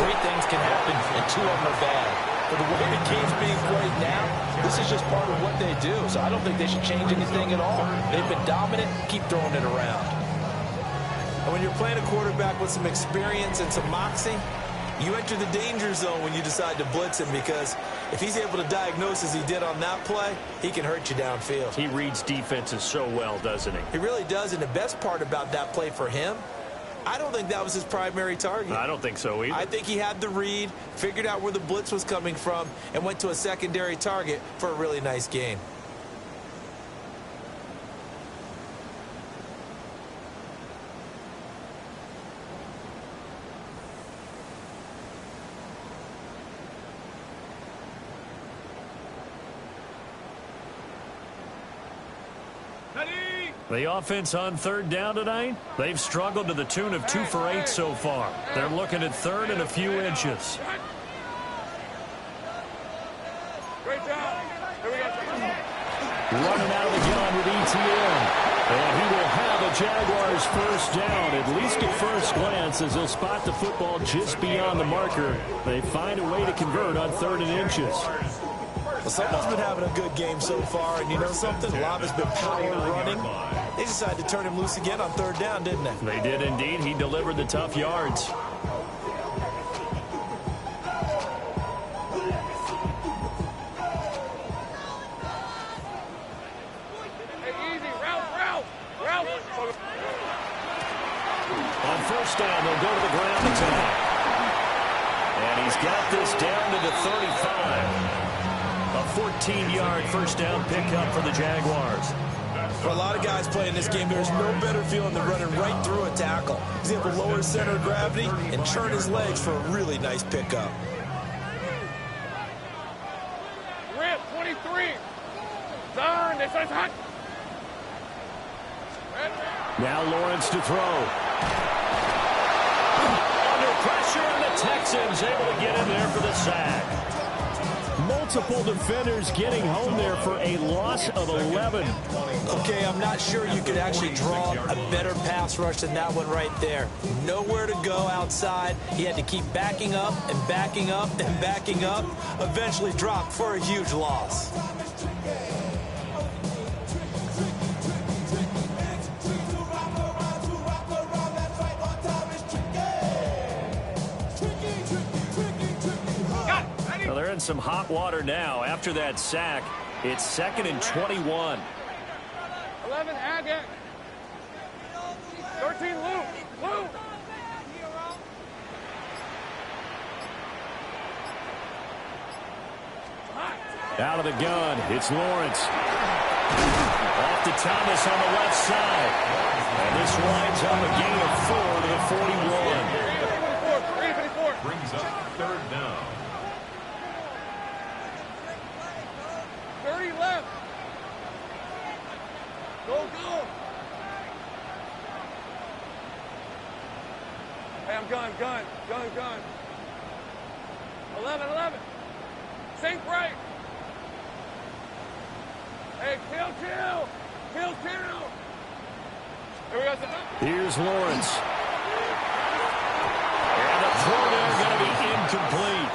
[SPEAKER 2] 3 things can happen, and 2 of them are bad. For the way the game's being played now, this is just part of what they do, so I don't think they should change anything at all. They've been dominant, keep throwing it around. And when you're playing a quarterback with some experience and some moxie, you enter the danger zone when you decide to blitz him, because if he's able to diagnose as he did on that play, he can hurt you downfield.
[SPEAKER 1] He reads defenses so well, doesn't he?
[SPEAKER 2] He really does, and the best part about that play for him, I don't think that was his primary target.
[SPEAKER 1] I don't think so either.
[SPEAKER 2] I think he had the read, figured out where the blitz was coming from, and went to a secondary target for a really nice gain.
[SPEAKER 1] The offense on 3rd down tonight, they've struggled to the tune of 2 for 8 so far. They're looking at 3rd and a few inches.
[SPEAKER 3] Great job. Here we go.
[SPEAKER 4] Running out of the gun with ETN. And he will have a Jaguars first down, at least at first glance, as he'll spot the football just beyond the marker. They find a way to convert on 3rd and inches.
[SPEAKER 2] Well, someone's been having a good game so far, and you know something? A lot of it's been power running. They decided to turn him loose again on third down, didn't they?
[SPEAKER 4] They did indeed. He delivered the tough yards. On first down, they'll go to the ground attack. And he's got this down to the 35. A 14-yard first down pickup for the Jaguars.
[SPEAKER 2] For a lot of guys playing this game, there's no better feeling than running right through a tackle. He's able to lower his center of gravity and churn his legs for a really nice pickup.
[SPEAKER 3] Rip, 23. Turn, this is hot.
[SPEAKER 4] Now Lawrence to throw. Under pressure, and the Texans able to get in there for the sack. Multiple defenders getting home there for a loss of 11.
[SPEAKER 2] Okay, I'm not sure you could actually draw a better pass rush than that one right there. Nowhere to go outside. He had to keep backing up and backing up and backing up. Eventually dropped for a huge loss.
[SPEAKER 4] Well, they're in some hot water now. After that sack, it's 2nd and 21.
[SPEAKER 3] 11, Agate. 13, Luke. Luke.
[SPEAKER 4] Out of the gun, it's Lawrence. Off to Thomas on the left side. And this winds up a gain of 4 to the 41.
[SPEAKER 3] 354.
[SPEAKER 5] Brings up third down.
[SPEAKER 3] 30 left. Go, go. Hey, I'm gun. 11. Sink right. Hey, kill. Here we go.
[SPEAKER 4] Here's Lawrence. And the throw there going to be incomplete.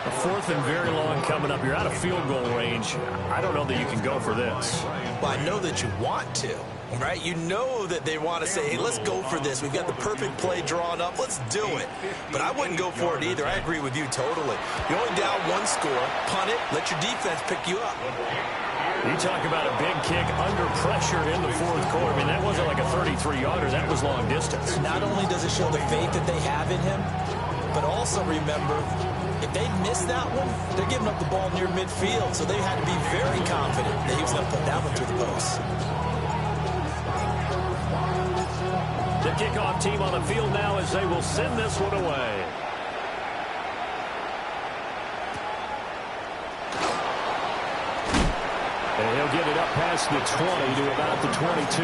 [SPEAKER 4] A 4th and very long coming up. You're out of field goal range. I don't know that you can go for this.
[SPEAKER 2] Well, I know that you want to, right? You know that they want to say, hey, let's go for this. We've got the perfect play drawn up. Let's do it. But I wouldn't go for it either. I agree with you totally. You're only down one score. Punt it. Let your defense pick you up.
[SPEAKER 4] You talk about a big kick under pressure in the 4th quarter. I mean, that wasn't like a 33-yarder. That was long distance.
[SPEAKER 2] Not only does it show the faith that they have in him, but also remember, if they miss that one, they're giving up the ball near midfield. So they had to be very confident that he was going to put that one through the post.
[SPEAKER 4] The kickoff team on the field now as they will send this one away. And he'll get it up past the 20 to about the 22.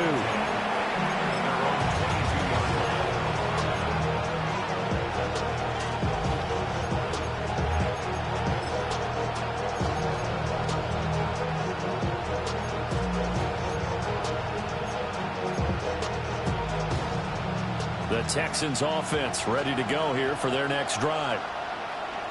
[SPEAKER 4] The Texans offense ready to go here for their next drive.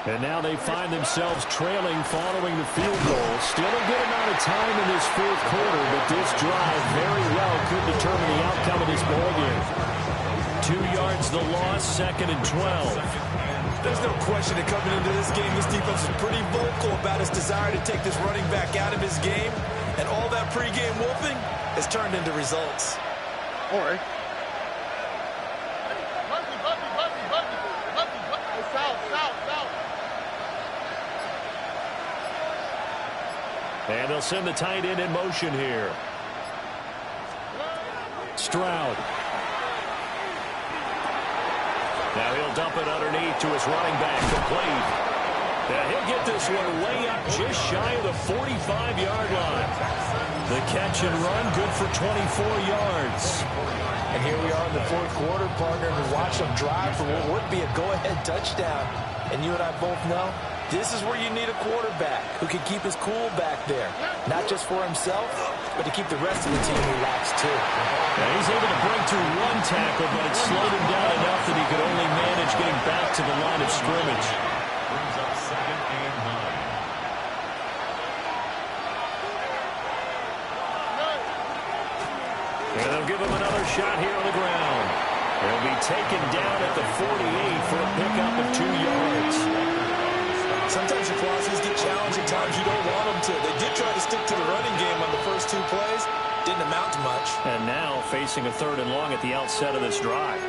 [SPEAKER 4] And now they find themselves trailing following the field goal. Still a good amount of time in this 4th quarter, but this drive very well could determine the outcome of this ballgame. 2 yards the loss, 2nd and 12.
[SPEAKER 2] There's no question that coming into this game, this defense is pretty vocal about its desire to take this running back out of his game. And all that pregame whooping has turned into results.
[SPEAKER 3] All right. South.
[SPEAKER 4] And they'll send the tight end in motion here. Stroud. Now he'll dump it underneath to his running back, complete. Yeah, he'll get this one way up just shy of the 45-yard line. The catch and run, good for 24 yards.
[SPEAKER 2] And here we are in the 4th quarter, partner, to watch them drive for what would be a go-ahead touchdown. And you and I both know this is where you need a quarterback who can keep his cool back there. Not just for himself, but to keep the rest of the team relaxed, too.
[SPEAKER 4] And he's able to break through one tackle, but it slowed him down enough that he could only manage getting back to the line of scrimmage.
[SPEAKER 5] Brings up 2nd and 9.
[SPEAKER 1] And they'll give him another shot here on the ground. He'll be taken down at the 48 for a pickup of 2 yards.
[SPEAKER 2] Sometimes your philosophies get challenged at times you don't want them to. They did try to stick to the running game on the first 2 plays. Didn't amount to much.
[SPEAKER 1] And now facing a 3rd and long at the outset of this drive.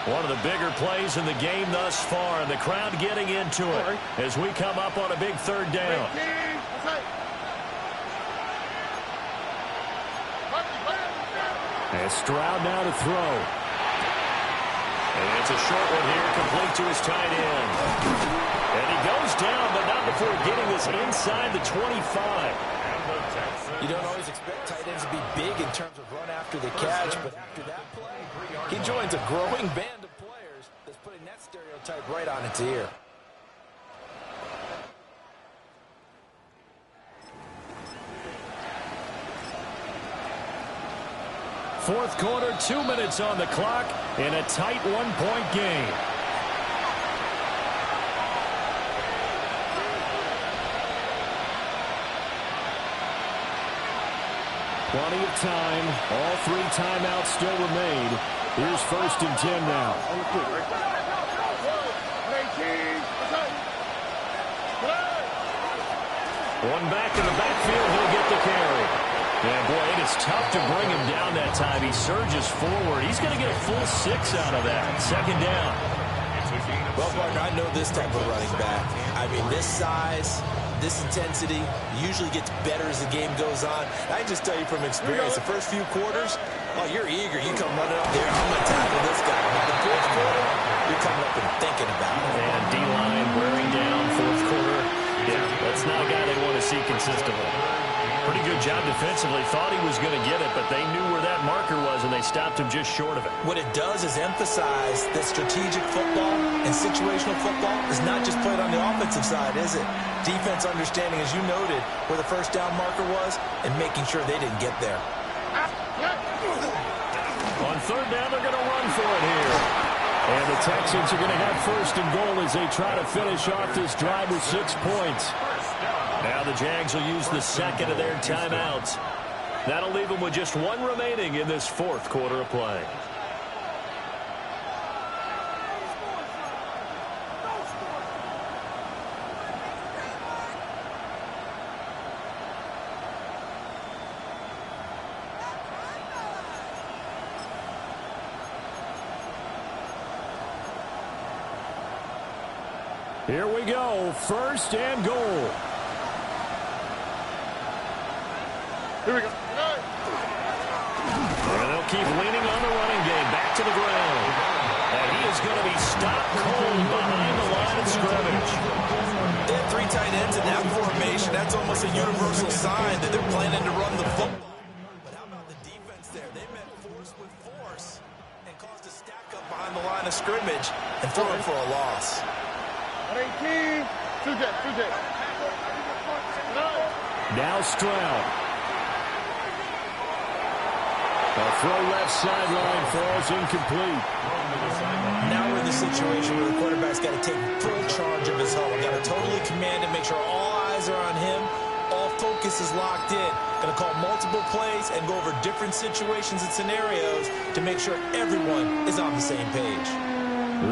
[SPEAKER 1] One of the bigger plays in the game thus far, and the crowd getting into it as we come up on a big 3rd down. And Stroud now to throw. And it's a short one here, complete to his tight end. And he goes down, but not before getting this inside the 25.
[SPEAKER 2] You don't always expect tight ends to be big in terms of run after the catch, but after that play, he joins a growing band of players that's putting that stereotype right on its ear.
[SPEAKER 1] Fourth quarter, 2 minutes on the clock in a tight 1-point game. Plenty of time. All 3 timeouts still remain. Here's 1st and 10 now. One back in the backfield. He'll get the carry. Yeah, boy, it is tough to bring him down that time. He surges forward. He's going to get a full 6 out of that. 2nd down.
[SPEAKER 2] Well, partner, I know this type of running back. I mean, this size, this intensity usually gets better as the game goes on. I can just tell you from experience, the first few quarters, oh, you're eager. You come running up there, I'm going to tackle this guy. By the 4th quarter, you're coming up and thinking about it.
[SPEAKER 1] And D-line wearing down 4th quarter. Yeah, that's not a guy they want to see consistently. Pretty good job defensively. Thought he was going to get it, but they knew where that marker was, and they stopped him just short of it.
[SPEAKER 2] What it does is emphasize that strategic football and situational football is not just played on the offensive side, is it? Defense understanding, as you noted, where the 1st down marker was and making sure they didn't get there.
[SPEAKER 1] On 3rd down, they're going to run for it here. And the Texans are going to have 1st and goal as they try to finish off this drive with 6 points. Now the Jags will use the 2nd of their timeouts. That'll leave them with just 1 remaining in this 4th quarter of play. Here we go. 1st and goal.
[SPEAKER 3] Here we go.
[SPEAKER 1] And they'll keep leaning on the running game. Back to the ground. And he is going to be stopped cold behind the line of scrimmage.
[SPEAKER 2] They have 3 tight ends in that formation. That's almost a universal sign that they're planning to run the football. But how about the defense there? They met force with force and caused a stack up behind the line of scrimmage and threw it for a loss.
[SPEAKER 3] 18. 2 J.
[SPEAKER 1] Now Stroud. A throw left sideline falls incomplete.
[SPEAKER 2] Now we're in the situation where the quarterback's got to take full charge of his huddle. Got to totally command it, make sure all eyes are on him. All focus is locked in. Going to call multiple plays and go over different situations and scenarios to make sure everyone is on the same page.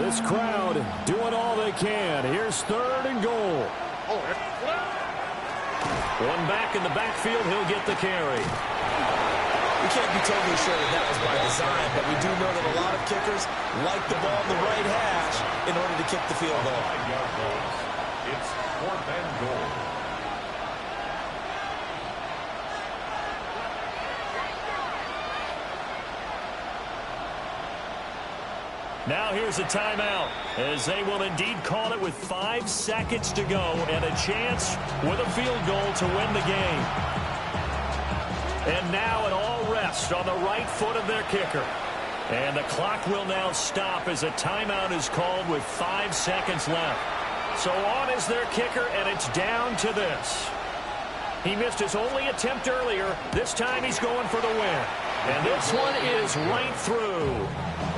[SPEAKER 1] This crowd doing all they can. Here's 3rd and goal. One back in the backfield. He'll get the carry.
[SPEAKER 2] We can't be totally sure that was by design, but we do know that a lot of kickers like the ball in the right hash in order to kick the field goal.
[SPEAKER 5] It's 4th and goal.
[SPEAKER 1] Now here's a timeout, as they will indeed call it with 5 seconds to go and a chance with a field goal to win the game. And now it all rests on the right foot of their kicker. And the clock will now stop as a timeout is called with 5 seconds left. So on is their kicker, and it's down to this. He missed his only attempt earlier. This time he's going for the win. And this one is right through.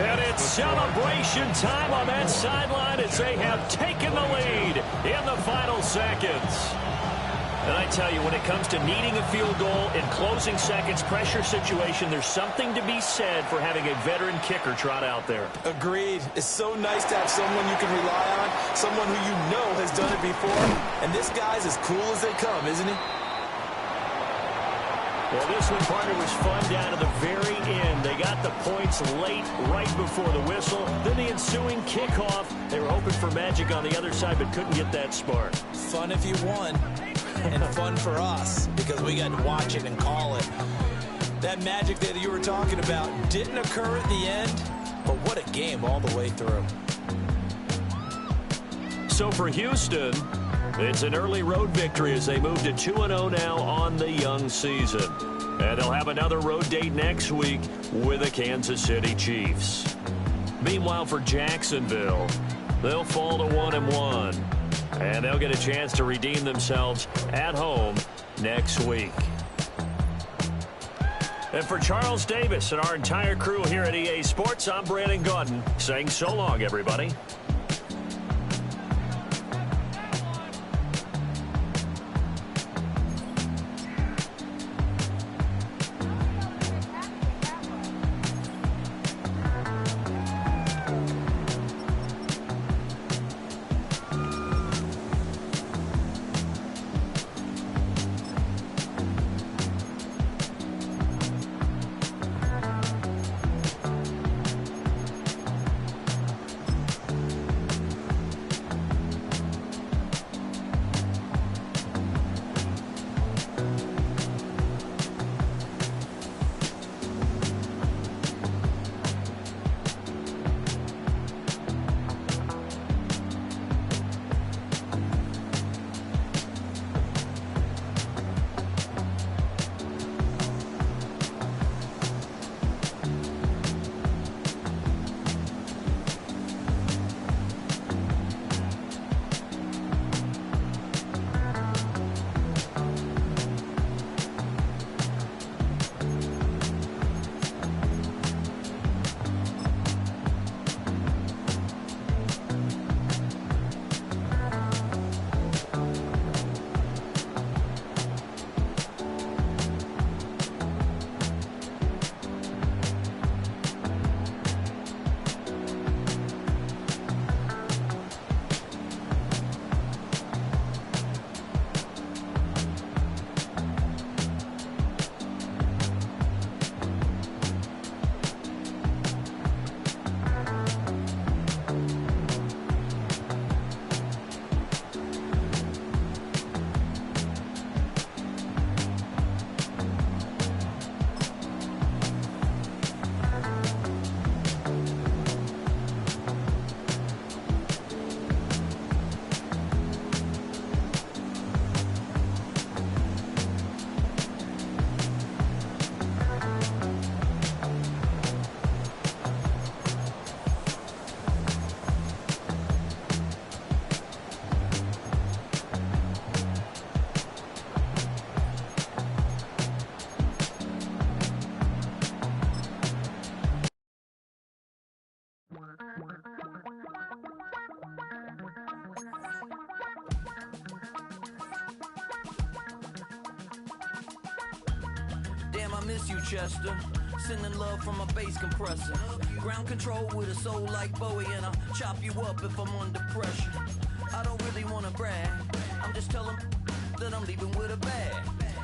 [SPEAKER 1] And it's celebration time on that sideline as they have taken the lead in the final seconds. And I tell you, when it comes to needing a field goal in closing seconds, pressure situation, there's something to be said for having a veteran kicker trot out there.
[SPEAKER 2] Agreed. It's so nice to have someone you can rely on, someone who you know has done it before. And this guy's as cool as they come, isn't he?
[SPEAKER 1] Well, this one, partner, was fun down to the very end. They got the points late, right before the whistle. Then the ensuing kickoff. They were hoping for magic on the other side, but couldn't get that spark.
[SPEAKER 2] Fun if you won, and fun for us, because we got to watch it and call it. That magic that you were talking about didn't occur at the end, but what a game all the way through.
[SPEAKER 1] So for Houston, it's an early road victory as they move to 2-0 now on the young season. And they'll have another road date next week with the Kansas City Chiefs. Meanwhile, for Jacksonville, they'll fall to 1-1. And they'll get a chance to redeem themselves at home next week. And for Charles Davis and our entire crew here at EA Sports, I'm Brandon Gaudin saying so long, everybody.
[SPEAKER 6] Damn, I miss you, Chester. Sending love from a bass compressor. Ground control with a soul like Bowie, and I'll chop you up if I'm under pressure. I don't really want to brag. I'm just telling that I'm leaving with a bag.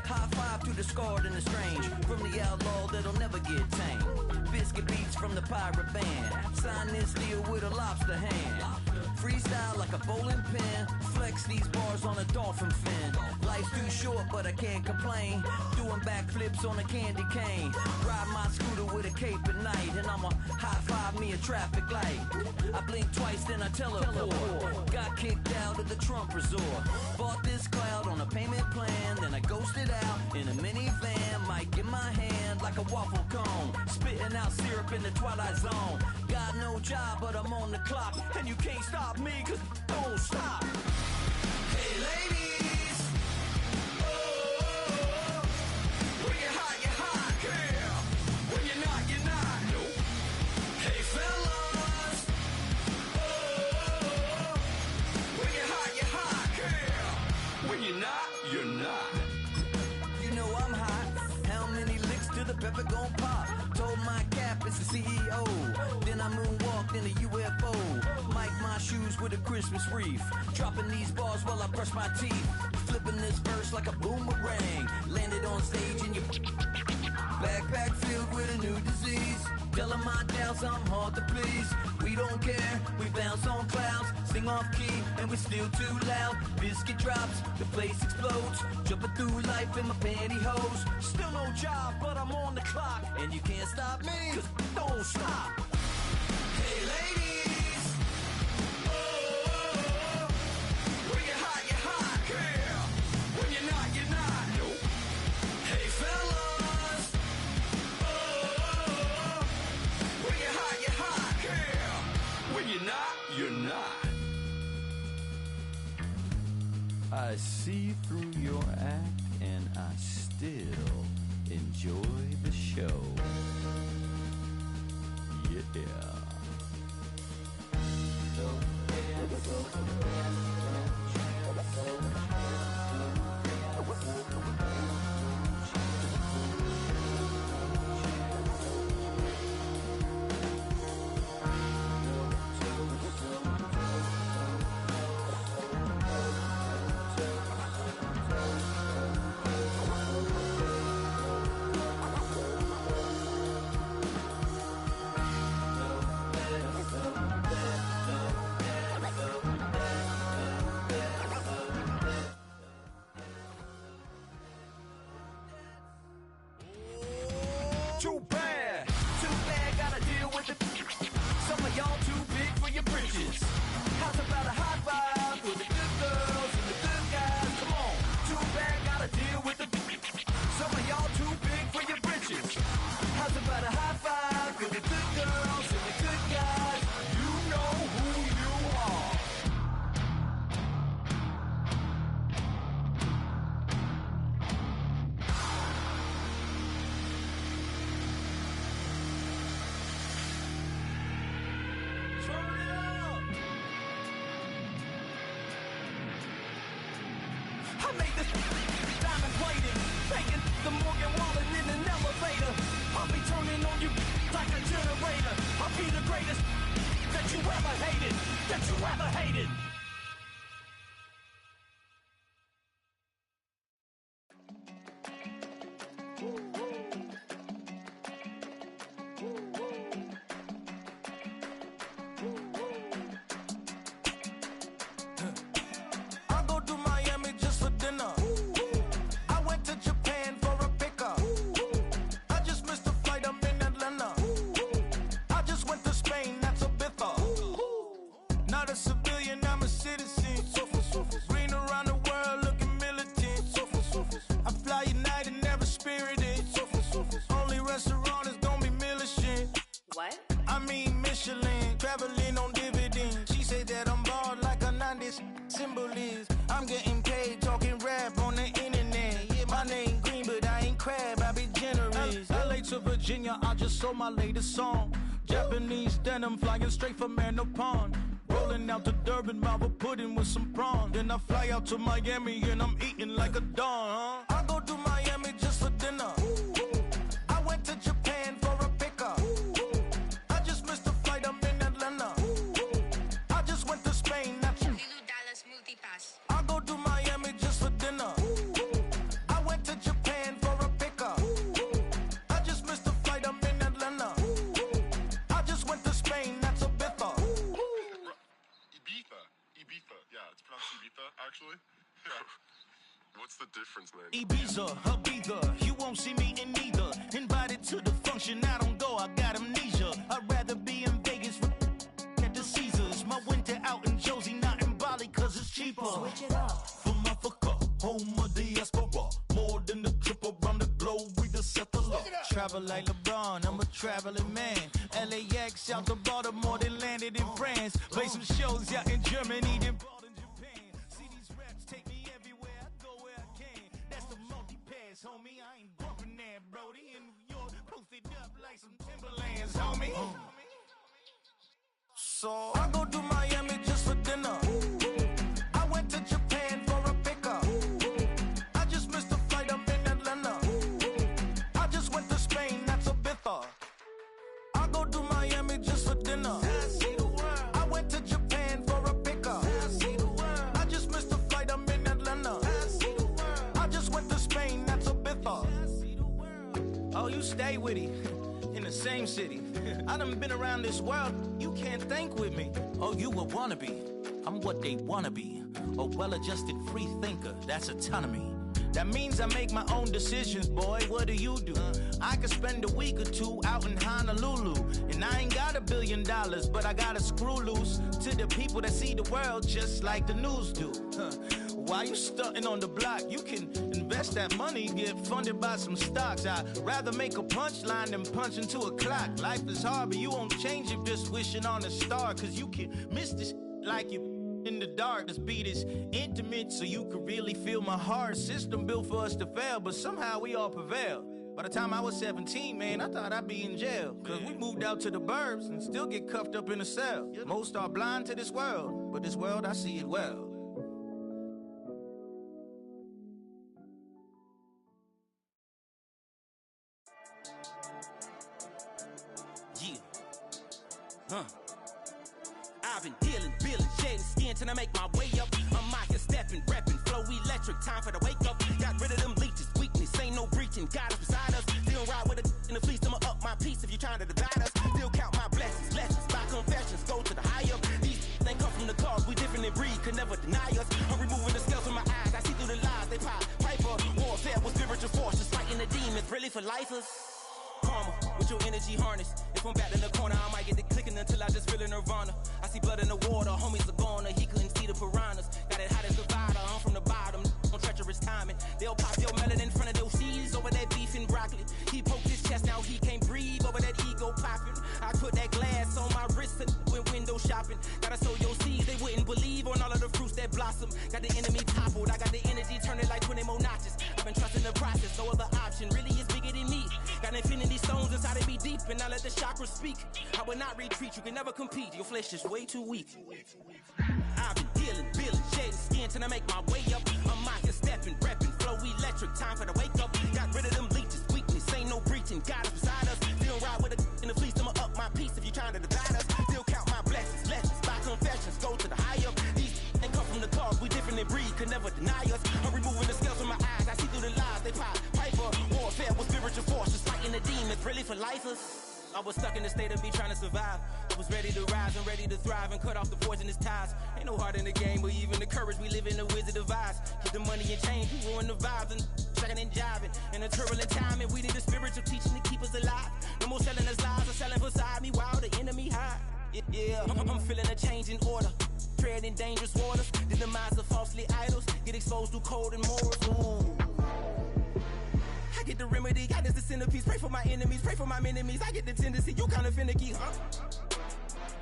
[SPEAKER 6] High five to the scarred and the strange. From the outlaw that'll never get tamed. Biscuit beats from the pirate band. Sign this deal with a lobster hand. Freestyle like a bowling pin. Flex these bars on a dolphin fin. Life's too short, but I can't complain. Doing backflips on a candy cane. Ride my scooter with a cape at night. And I'ma high five me a traffic light. I blink twice, then I teleport. Got kicked out of the Trump resort. Bought this cloud on a payment plan. Then I ghosted out in a minivan. Might get my hand like a waffle cone. Spitting out syrup in the twilight zone. Got no job, but I'm on the clock. And you can't stop me, cause don't stop. Hey ladies, oh, when you're hot, yeah. When you're not, you're not. Hey fellas. Christmas wreath. Dropping these bars while I brush my teeth. Flipping this verse like a boomerang. Landed on stage in your backpack filled with a new disease. Telling my doubts I'm hard to please. We don't care, we bounce on clouds. Sing off key and we're still too loud. Biscuit drops, the place explodes. Jumping through life in my pantyhose. Still no job, but I'm on the clock. And you can't stop me, cause don't stop. Hey ladies, oh, when you're hot, girl. When you're not, nope. Hey fellas, oh, when you're hot, girl. When you're not, you're not. I see through your act and I still enjoy the show. Yeah. Too bad, gotta deal with it. Some of y'all too big for your britches. How's about a high five for the good girls and the good guys? Come on, too bad, gotta deal with it. Some of y'all too big for your britches. How's about a high five for the good girls and the good guys? You know who you are. I made this diamond plated, taking the Morgan Wallen in an elevator. I'll be turning on you like a generator. I'll be the greatest that you ever hated. I go to Miami just for dinner. I went to Japan for a pickup. I just missed a flight, I'm in Atlanta. I just went to Spain, that's a bither. Not a civilian, I'm a citizen. Green around the world, looking militant. I fly United, never spirited. Only restaurant is gonna be militant.
[SPEAKER 7] What?
[SPEAKER 6] I mean Michelin, traveling on dividends. She said that I'm bald like a 90s symbol is. I'm getting paid talking rap on the internet. Yeah, my name green, but I ain't crab, I be generous. LA to Virginia, I just sold my latest song. Japanese denim flying straight from Manopon. Rolling out to Durban, Marvel pudding with some prawn. Then I fly out to Miami and I'm eating like a don, huh? I go to Miami just for dinner. I went to Japan for a pickup. I just missed a flight, I'm in Atlanta. I just went to Spain, that's
[SPEAKER 7] Dallas multipass.
[SPEAKER 6] I go to Miami just for dinner. I went to Japan for a pickup. I just missed a flight, I'm in Atlanta. I just went to Spain, that's a bither.
[SPEAKER 3] Ibiza. Yeah, it's pronounced Ibiza, actually. What's the difference, man?
[SPEAKER 6] Ibiza, Ibiza, you won't see me in neither. Invited to the function, I don't go, I got amnesia. I'd rather be in Vegas at the Caesars. My winter out in Josie, not in Bali, cause it's cheaper.
[SPEAKER 7] Switch it up.
[SPEAKER 6] From Africa, home of diaspora. More than the trip around the globe, we the settler. Travel like LeBron, I'm a traveling man. LAX out to Baltimore, then landed in France. Play some shows out in Germany, then bought in Japan. See these raps take me everywhere, I go where I can. That's the multi-pass, homie. I ain't bumping that, Brody. In New York, posted up like some Timberlands, homie. So I go to Miami just for dinner. I went to Japan for a pickup. I just missed a flight, I'm in Atlanta. I just went to Spain, that's a bither. I go to Miami just for dinner. I went to Japan for a pickup.
[SPEAKER 8] you stay with him in the same city. I done been around this world, you can't think with me. Oh, you a wannabe, I'm what they wanna be. A well-adjusted free thinker, that's autonomy. That means I make my own decisions, boy, what do you do? I could spend a week or two out in Honolulu, and I ain't got $1 billion, but I got a screw loose to the people that see the world just like the news do. While you stunting on the block, you can invest that money, get funded by some stocks. I'd rather make a punchline than punch into a clock. Life is hard, but you won't change it just wishing on a star, cause you can miss this like you in the dark. This beat is intimate, so you can really feel my heart. System built for us to fail, but somehow we all prevail. By the time I was 17, man, I thought I'd be in jail. Cause we moved out to the burbs and still get cuffed up in a cell. Most are blind to this world, but this world, I see it well.
[SPEAKER 9] Yeah. I've been dealing, shedding skin till I make my way up. I'm mocking, stepping, repping, flow electric, time for the wake up. Got rid of them leeches, weakness, ain't no breaching. God is beside us, still ride with a in the fleece. I'ma up my piece if you trying to divide us. Still count my blessings, lessons, by confessions, go to the high up. These they come from the cause, we different in breed, could never deny us. I'm removing the scales from my eyes, I see through the lies, they pop. Piper, warfare with spiritual force, just fighting the demons, really for lifers. Karma, with your energy harness. If I'm back in the corner, I might get it clicking until I just feel a nirvana. I see blood in the water, homies are gone, he couldn't see the piranhas. Got it hot as Nevada, I'm from the bottom, on treacherous timing. They'll pop your melon in front of those seeds over that beef and broccoli. He poked his chest, now he can't breathe over that ego popping. I put that glass on my wrist and went window shopping. Gotta sow your seeds, they wouldn't believe on all of the fruits that blossom. Got the enemy toppled, I got the energy turning like 20 more notches. I've been trusting the process, no other option really is bigger than me. Got infinity stones inside of me deep, and I let the chakras speak. I will not retreat, you can never compete, your flesh is way too weak. I've been dealing, shedding skin till I make my way up. I'm mocking, stepping, repping, flow electric, time for the wake up. Got rid of them leeches, weakness, ain't no breaching, God is beside us. Still ride with a in the fleece, I'ma up my piece if you trying to divide us. Still count my blessings, lessons, by confessions, go to the high up. These ain't come from the cause, we different in breed, could never deny us. I'm removing the scales from my eyes, I see through the lies, they pop. Piper, warfare with spiritual force, just fighting the demons, really for lifers. I was stuck in the state of me trying to survive. I was ready to rise and ready to thrive and cut off the poisonous ties. Ain't no heart in the game, but even the courage we live in the wizard of Oz. Get the money and change, you ruin the vibes and checking and jiving. In a turbulent time, and we need a spiritual teaching to keep us alive. No more selling us lies or selling beside me while the enemy hide. Yeah, I'm feeling a change in order. Treading dangerous waters. The demise of falsely idols. Get exposed through cold and morals. Ooh. I get the remedy, God is the centerpiece. Pray for my enemies, pray for my enemies. I get the tendency, you kinda finicky, huh?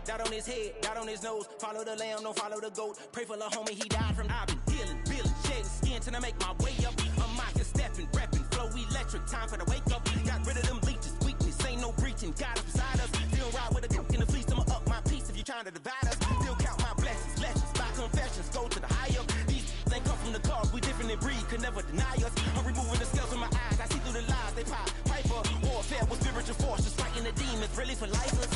[SPEAKER 9] Dot on his head, dot on his nose. Follow the lamb, don't follow the goat. Pray for the homie, he died from. I've been dealing, shedding skin till I make my way up. I'm mocking, stepping, repping, flow electric, time for the wake up. Got rid of them leeches, weakness, ain't no breaching. God is beside us, still ride with a cook in the fleece. I'ma up my piece if you trying to divide us. Still count my blessings, lessons, by confessions, go to the high up. These ain't come from the cause, we different in breed, could never deny us. I'm removing the scales from my eyes, I see through the lies, they pop. Piper, warfare with spiritual force, just fighting the demons, really for lifers.